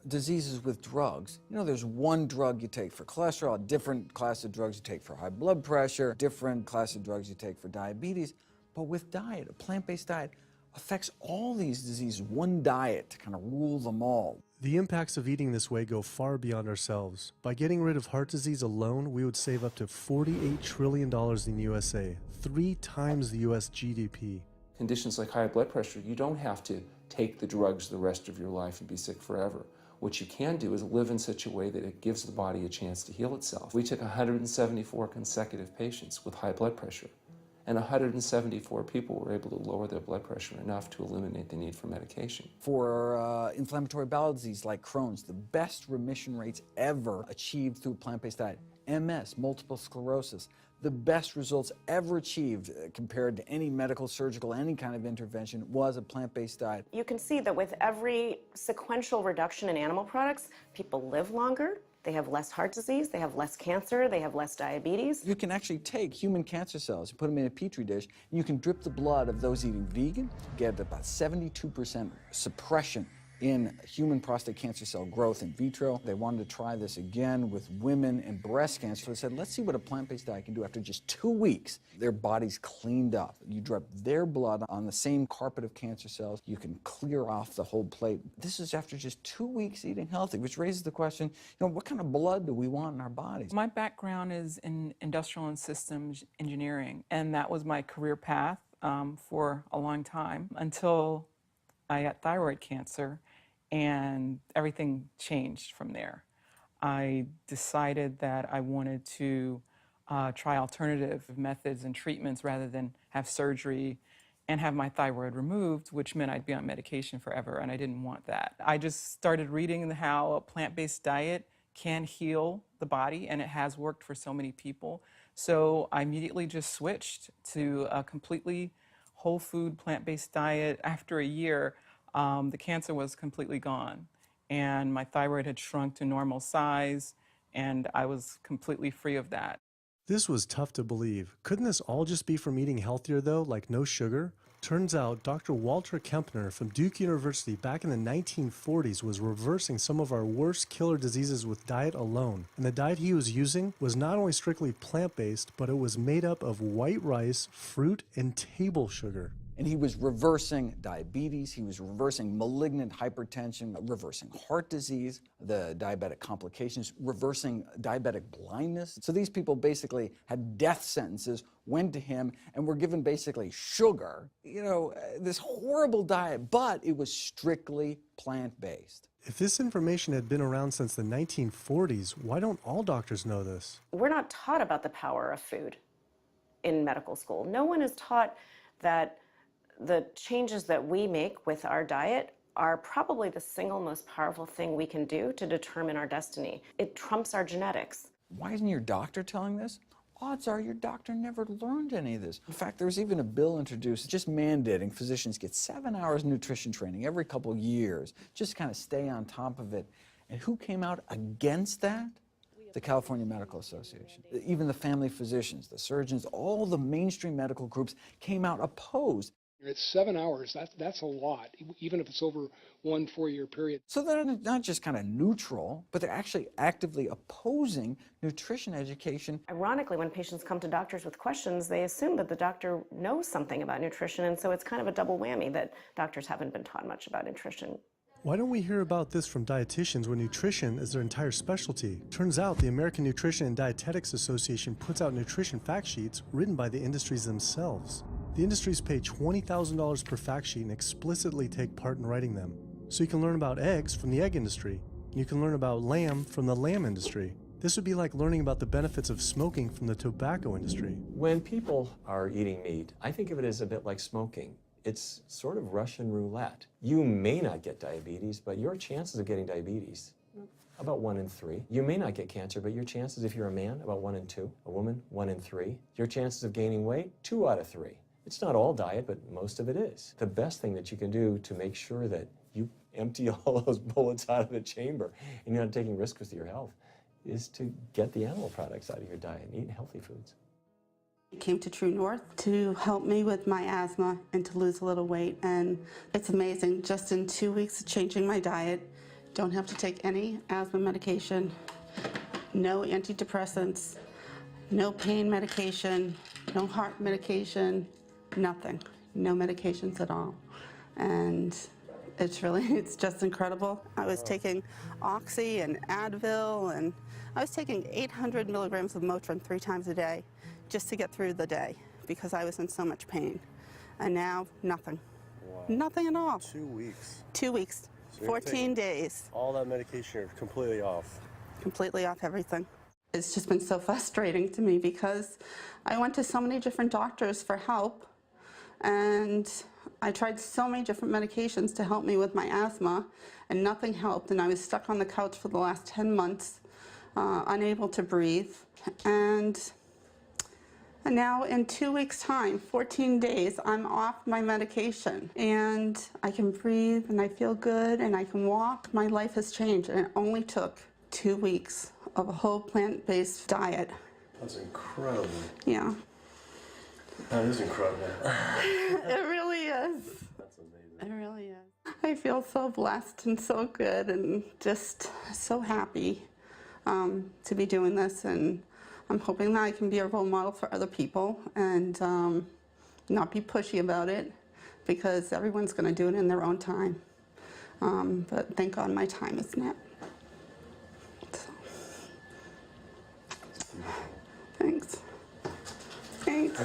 diseases with drugs, you know, there's one drug you take for cholesterol, a different class of drugs you take for high blood pressure, different class of drugs you take for diabetes. But with diet, a plant-based diet affects all these diseases, one diet to kind of rule them all. The impacts of eating this way go far beyond ourselves. By getting rid of heart disease alone, we would save up to $48 trillion in the USA, 3 times the US GDP. Conditions like high blood pressure, you don't have to take the drugs the rest of your life and be sick forever. What you can do is live in such a way that it gives the body a chance to heal itself. We took 174 consecutive patients with high blood pressure, and 174 people were able to lower their blood pressure enough to eliminate the need for medication. For inflammatory bowel disease like Crohn's, the best remission rates ever achieved through a plant-based diet. MS, multiple sclerosis, the best results ever achieved compared to any medical, surgical, any kind of intervention was a plant-based diet. You can see that with every sequential reduction in animal products, people live longer, they have less heart disease, they have less cancer, they have less diabetes. You can actually take human cancer cells, put them in a petri dish, and you can drip the blood of those eating vegan, get about 72% suppression in human prostate cancer cell growth in vitro. They wanted to try this again with women and breast cancer. So they said, let's see what a plant-based diet can do. After just 2 weeks, their bodies cleaned up. You drop their blood on the same carpet of cancer cells. You can clear off the whole plate. This is after just 2 weeks eating healthy, which raises the question, what kind of blood do we want in our bodies? My background is in industrial and systems engineering, and that was my career path for a long time until I got thyroid cancer, and everything changed from there. I decided that I wanted to try alternative methods and treatments rather than have surgery and have my thyroid removed, which meant I'd be on medication forever, and I didn't want that. I just started reading how a plant-based diet can heal the body, and it has worked for so many people. So I immediately just switched to a completely whole food plant-based diet. After a year, the cancer was completely gone, and my thyroid had shrunk to normal size, and I was completely free of that. This was tough to believe. Couldn't this all just be from eating healthier though, like no sugar? Turns out Dr. Walter Kempner from Duke University back in the 1940s was reversing some of our worst killer diseases with diet alone. And the diet he was using was not only strictly plant-based, but it was made up of white rice, fruit, and table sugar. And he was reversing diabetes, he was reversing malignant hypertension, reversing heart disease, the diabetic complications, reversing diabetic blindness. So these people basically had death sentences, went to him, and were given basically sugar, this horrible diet, but it was strictly plant-based. If this information had been around since the 1940s, why don't all doctors know this? We're not taught about the power of food in medical school. No one is taught that the changes that we make with our diet are probably the single most powerful thing we can do to determine our destiny. It trumps our genetics. Why isn't your doctor telling this? Odds are your doctor never learned any of this. In fact, there was even a bill introduced just mandating physicians get 7 hours nutrition training every couple of years, just kind of stay on top of it. And who came out against that? The California Medical Association. Even the family physicians, the surgeons, all the mainstream medical groups came out opposed. It's 7 hours. That's a lot, even if it's over 1 4-year period. So they're not just kind of neutral, but they're actually actively opposing nutrition education. Ironically, when patients come to doctors with questions, they assume that the doctor knows something about nutrition, and so it's kind of a double whammy that doctors haven't been taught much about nutrition. Why don't we hear about this from dietitians when nutrition is their entire specialty? Turns out the American Nutrition and Dietetics Association puts out nutrition fact sheets written by the industries themselves. The industries pay $20,000 per fact sheet and explicitly take part in writing them. So you can learn about eggs from the egg industry, and you can learn about lamb from the lamb industry. This would be like learning about the benefits of smoking from the tobacco industry. When people are eating meat, I think of it as a bit like smoking. It's sort of Russian roulette. You may not get diabetes, but your chances of getting diabetes, about 1 in 3. You may not get cancer, but your chances, if you're a man, about 1 in 2. A woman, 1 in 3. Your chances of gaining weight, 2 out of 3. It's not all diet, but most of it is. The best thing that you can do to make sure that you empty all those bullets out of the chamber and you're not taking risks with your health is to get the animal products out of your diet and eat healthy foods. I came to True North to help me with my asthma and to lose a little weight, and it's amazing. Just in 2 weeks of changing my diet, don't have to take any asthma medication, no antidepressants, no pain medication, no heart medication, nothing, no medications at all. And it's just incredible. I was taking Oxy and Advil, and I was taking 800 milligrams of Motrin 3 times a day just to get through the day because I was in so much pain. And now, nothing. Wow. Nothing at all. 2 weeks. 2 weeks, So 14 days. All that medication, you're completely off. Completely off everything. It's just been so frustrating to me because I went to so many different doctors for help, and I tried so many different medications to help me with my asthma, and nothing helped, and I was stuck on the couch for the last 10 months, unable to breathe. And now in 2 weeks' time, 14 days, I'm off my medication, and I can breathe, and I feel good, and I can walk. My life has changed, and it only took 2 weeks of a whole plant-based diet. That's incredible. Yeah. That is incredible. It really is. That's amazing. It really is. I feel so blessed and so good and just so happy to be doing this, and I'm hoping that I can be a role model for other people and not be pushy about it, because everyone's going to do it in their own time. But thank God my time is now. So. Thanks. Thanks.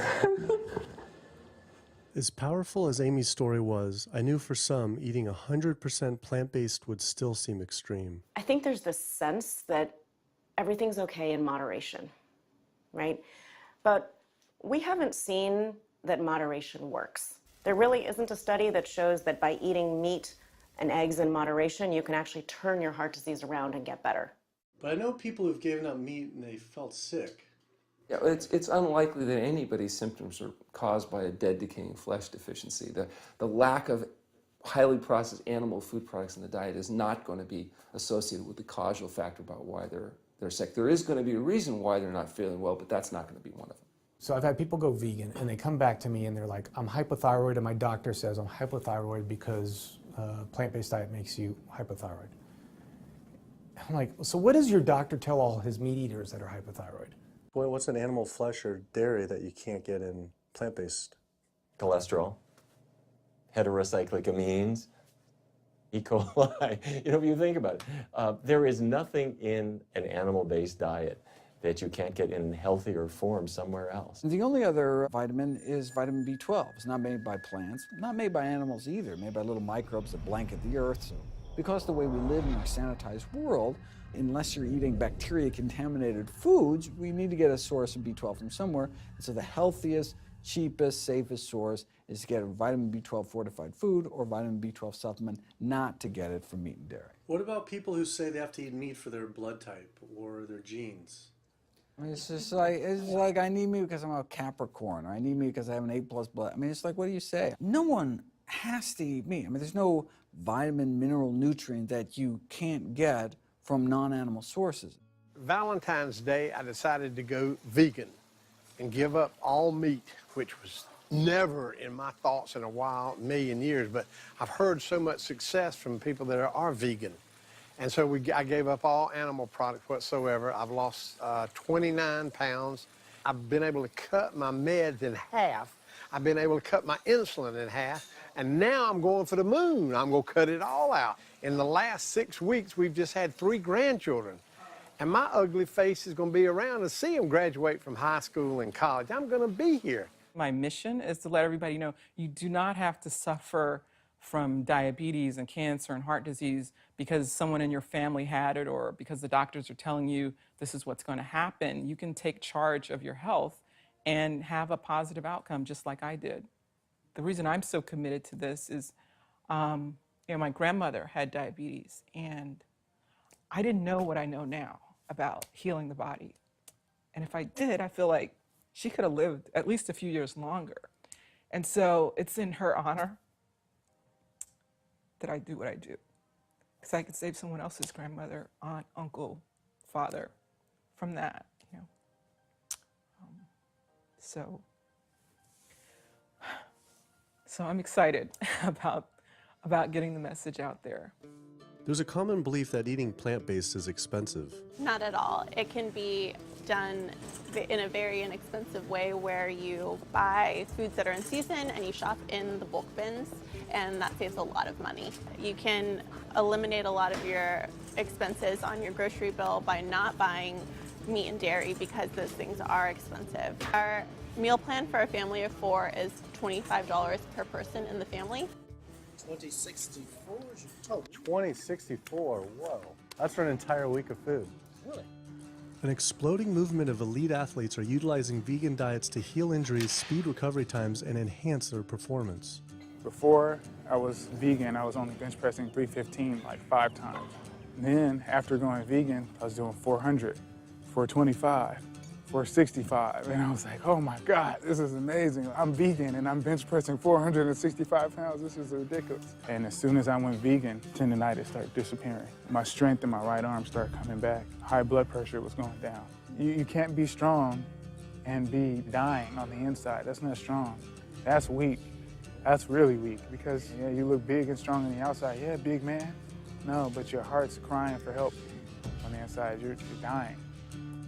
As powerful as Amy's story was, I knew for some, eating 100% plant-based would still seem extreme. I think there's this sense that everything's okay in moderation, right? But we haven't seen that moderation works. There really isn't a study that shows that by eating meat and eggs in moderation, you can actually turn your heart disease around and get better. But I know people who've given up meat and they felt sick. Yeah, it's unlikely that anybody's symptoms are caused by a dead, decaying flesh deficiency. The lack of highly processed animal food products in the diet is not going to be associated with the causal factor about why they're sick. There is going to be a reason why they're not feeling well, but that's not going to be one of them. So I've had people go vegan and they come back to me and they're like, I'm hypothyroid and my doctor says I'm hypothyroid because plant-based diet makes you hypothyroid. I'm like, so what does your doctor tell all his meat eaters that are hypothyroid? Boy, what's an animal flesh or dairy that you can't get in plant-based? Cholesterol, heterocyclic amines, E. coli. You know, if you think about it, there is nothing in an animal-based diet that you can't get in healthier form somewhere else. The only other vitamin is vitamin B12. It's not made by plants, not made by animals either, made by little microbes that blanket the earth. So because the way we live in our sanitized world, unless you're eating bacteria-contaminated foods, we need to get a source of B12 from somewhere. And so the healthiest, cheapest, safest source is to get a vitamin B12 fortified food or vitamin B12 supplement, not to get it from meat and dairy. What about people who say they have to eat meat for their blood type or their genes? I mean, it's like I need meat because I'm a Capricorn, or I need meat because I have an A+ blood. I mean, it's like, what do you say? No one has to eat meat. I mean, there's no vitamin, mineral, nutrient that you can't get from non-animal sources. Valentine's Day, I decided to go vegan and give up all meat, which was never in my thoughts in a million years, but I've heard so much success from people that are vegan. And so I gave up all animal products whatsoever. I've lost 29 pounds. I've been able to cut my meds in half. I've been able to cut my insulin in half. And now I'm going for the moon. I'm going to cut it all out. In the last 6 weeks, we've just had 3 grandchildren. And my ugly face is going to be around to see them graduate from high school and college. I'm going to be here. My mission is to let everybody know you do not have to suffer from diabetes and cancer and heart disease because someone in your family had it or because the doctors are telling you this is what's going to happen. You can take charge of your health and have a positive outcome just like I did. The reason I'm so committed to this is, my grandmother had diabetes and I didn't know what I know now about healing the body. And if I did, I feel like she could have lived at least a few years longer. And so it's in her honor that I do what I do. Because I could save someone else's grandmother, aunt, uncle, father from that, So I'm excited about getting the message out there. There's a common belief that eating plant-based is expensive. Not at all. It can be done in a very inexpensive way where you buy foods that are in season and you shop in the bulk bins, and that saves a lot of money. You can eliminate a lot of your expenses on your grocery bill by not buying meat and dairy because those things are expensive. Our meal plan for a family of 4 is $25 per person in the family. 2064 is your total. 2064, whoa. That's for an entire week of food. Really? An exploding movement of elite athletes are utilizing vegan diets to heal injuries, speed recovery times, and enhance their performance. Before I was vegan, I was only bench pressing 315 like 5 times. Then after going vegan, I was doing 400, 425, 465, and I was like, oh my God, this is amazing. I'm vegan and I'm bench pressing 465 pounds. This is ridiculous. And as soon as I went vegan, tendonitis started disappearing. My strength in my right arm started coming back. High blood pressure was going down. You can't be strong and be dying on the inside. That's not strong. That's weak. That's really weak because yeah, you look big and strong on the outside. Yeah, big man. No, but your heart's crying for help on the inside. You're dying.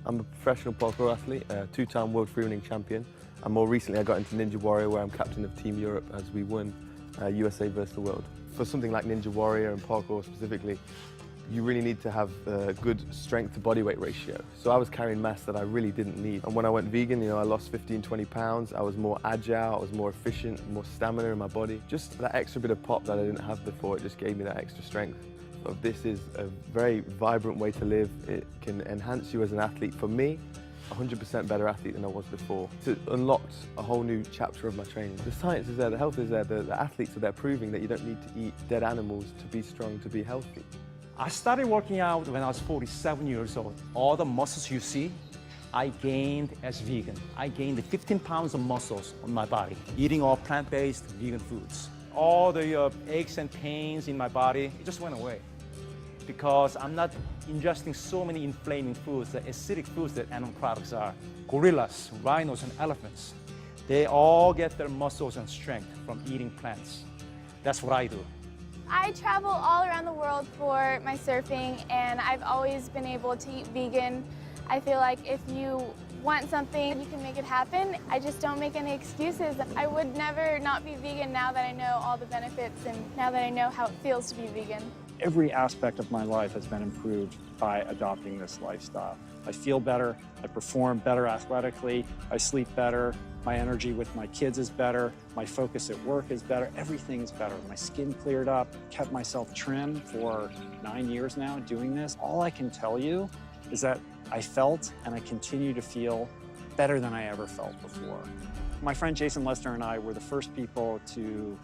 I'm a professional parkour athlete, a two-time world freerunning champion, and more recently I got into Ninja Warrior, where I'm captain of Team Europe as we won USA versus the world. For something like Ninja Warrior and parkour specifically, you really need to have a good strength to body weight ratio. So I was carrying mass that I really didn't need. And when I went vegan, I lost 15, 20 pounds. I was more agile, I was more efficient, more stamina in my body. Just that extra bit of pop that I didn't have before, it just gave me that extra strength. This is a very vibrant way to live. It can enhance you as an athlete. For me, 100% better athlete than I was before. It unlocked a whole new chapter of my training. The science is there, the health is there, the athletes are there proving that you don't need to eat dead animals to be strong, to be healthy. I started working out when I was 47 years old. All the muscles you see, I gained as vegan. I gained 15 pounds of muscles on my body, eating all plant-based vegan foods. All the aches and pains in my body, it just went away. Because I'm not ingesting so many inflaming foods, the acidic foods that animal products are. Gorillas, rhinos, and elephants, they all get their muscles and strength from eating plants. That's what I do. I travel all around the world for my surfing, and I've always been able to eat vegan. I feel like if you want something, you can make it happen. I just don't make any excuses. I would never not be vegan now that I know all the benefits and now that I know how it feels to be vegan. Every aspect of my life has been improved by adopting this lifestyle. I feel better, I perform better athletically, I sleep better, my energy with my kids is better, my focus at work is better, everything is better. My skin cleared up, kept myself trim for 9 years now doing this. All I can tell you is that I felt and I continue to feel better than I ever felt before. My friend Jason Lester and I were the first people to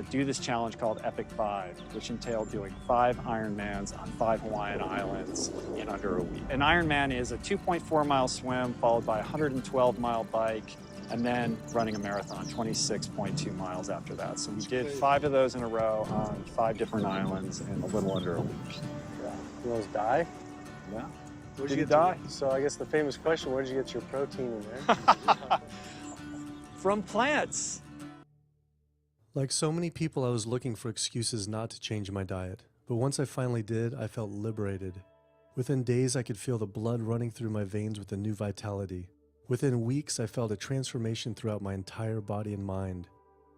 do this challenge called Epic 5, which entailed doing 5 Ironmans on 5 Hawaiian islands in under a week. An Ironman is a 2.4-mile swim followed by a 112-mile bike and then running a marathon, 26.2 miles after that. So we did 5 of those in a row on 5 different islands in a little under a week. Yeah. You almost die? Yeah. Where'd Did you you get die? So I guess the famous question, where did you get your protein in there? From plants. Like so many people, I was looking for excuses not to change my diet. But once I finally did, I felt liberated. Within days, I could feel the blood running through my veins with a new vitality. Within weeks, I felt a transformation throughout my entire body and mind.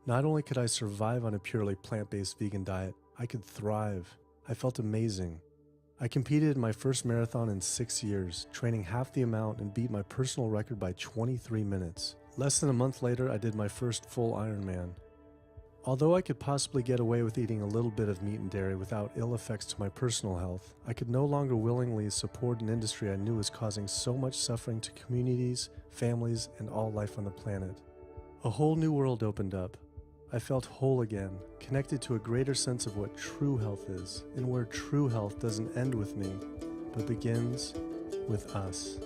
Not only could I survive on a purely plant-based vegan diet, I could thrive. I felt amazing. I competed in my first marathon in 6 years, training half the amount and beat my personal record by 23 minutes. Less than a month later, I did my first full Ironman. Although I could possibly get away with eating a little bit of meat and dairy without ill effects to my personal health, I could no longer willingly support an industry I knew was causing so much suffering to communities, families, and all life on the planet. A whole new world opened up. I felt whole again, connected to a greater sense of what true health is, and where true health doesn't end with me, but begins with us.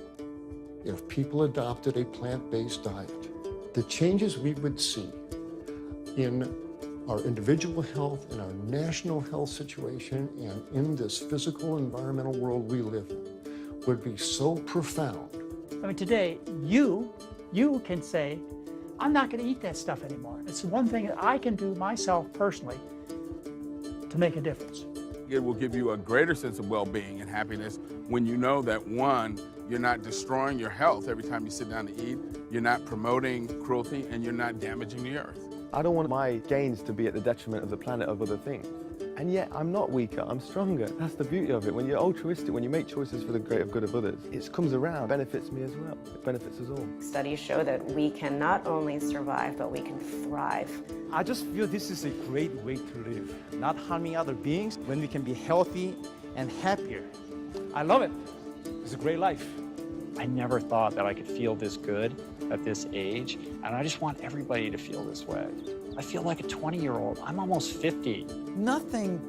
If people adopted a plant-based diet, the changes we would see in our individual health, in our national health situation, and in this physical environmental world we live in would be so profound. I mean, today, you can say, I'm not going to eat that stuff anymore. It's the one thing that I can do myself personally to make a difference. It will give you a greater sense of well-being and happiness when you know that, one, you're not destroying your health every time you sit down to eat, you're not promoting cruelty, and you're not damaging the earth. I don't want my gains to be at the detriment of the planet of other things. And yet, I'm not weaker, I'm stronger. That's the beauty of it. When you're altruistic, when you make choices for the greater good of others, it comes around, benefits me as well. It benefits us all. Studies show that we can not only survive, but we can thrive. I just feel this is a great way to live, not harming other beings when we can be healthy and happier. I love it. It's a great life. I never thought that I could feel this good at this age, and I just want everybody to feel this way. I feel like a 20-year-old. I'm almost 50. Nothing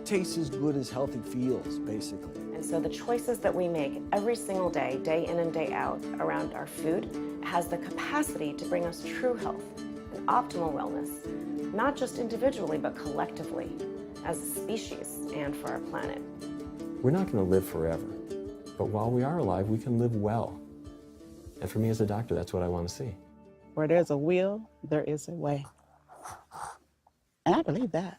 tastes as good as healthy feels, basically. And so the choices that we make every single day, day in and day out, around our food, has the capacity to bring us true health and optimal wellness, not just individually, but collectively, as a species and for our planet. We're not going to live forever, but while we are alive, we can live well. And for me as a doctor, that's what I want to see. Where there's a will, there is a way. And I believe that.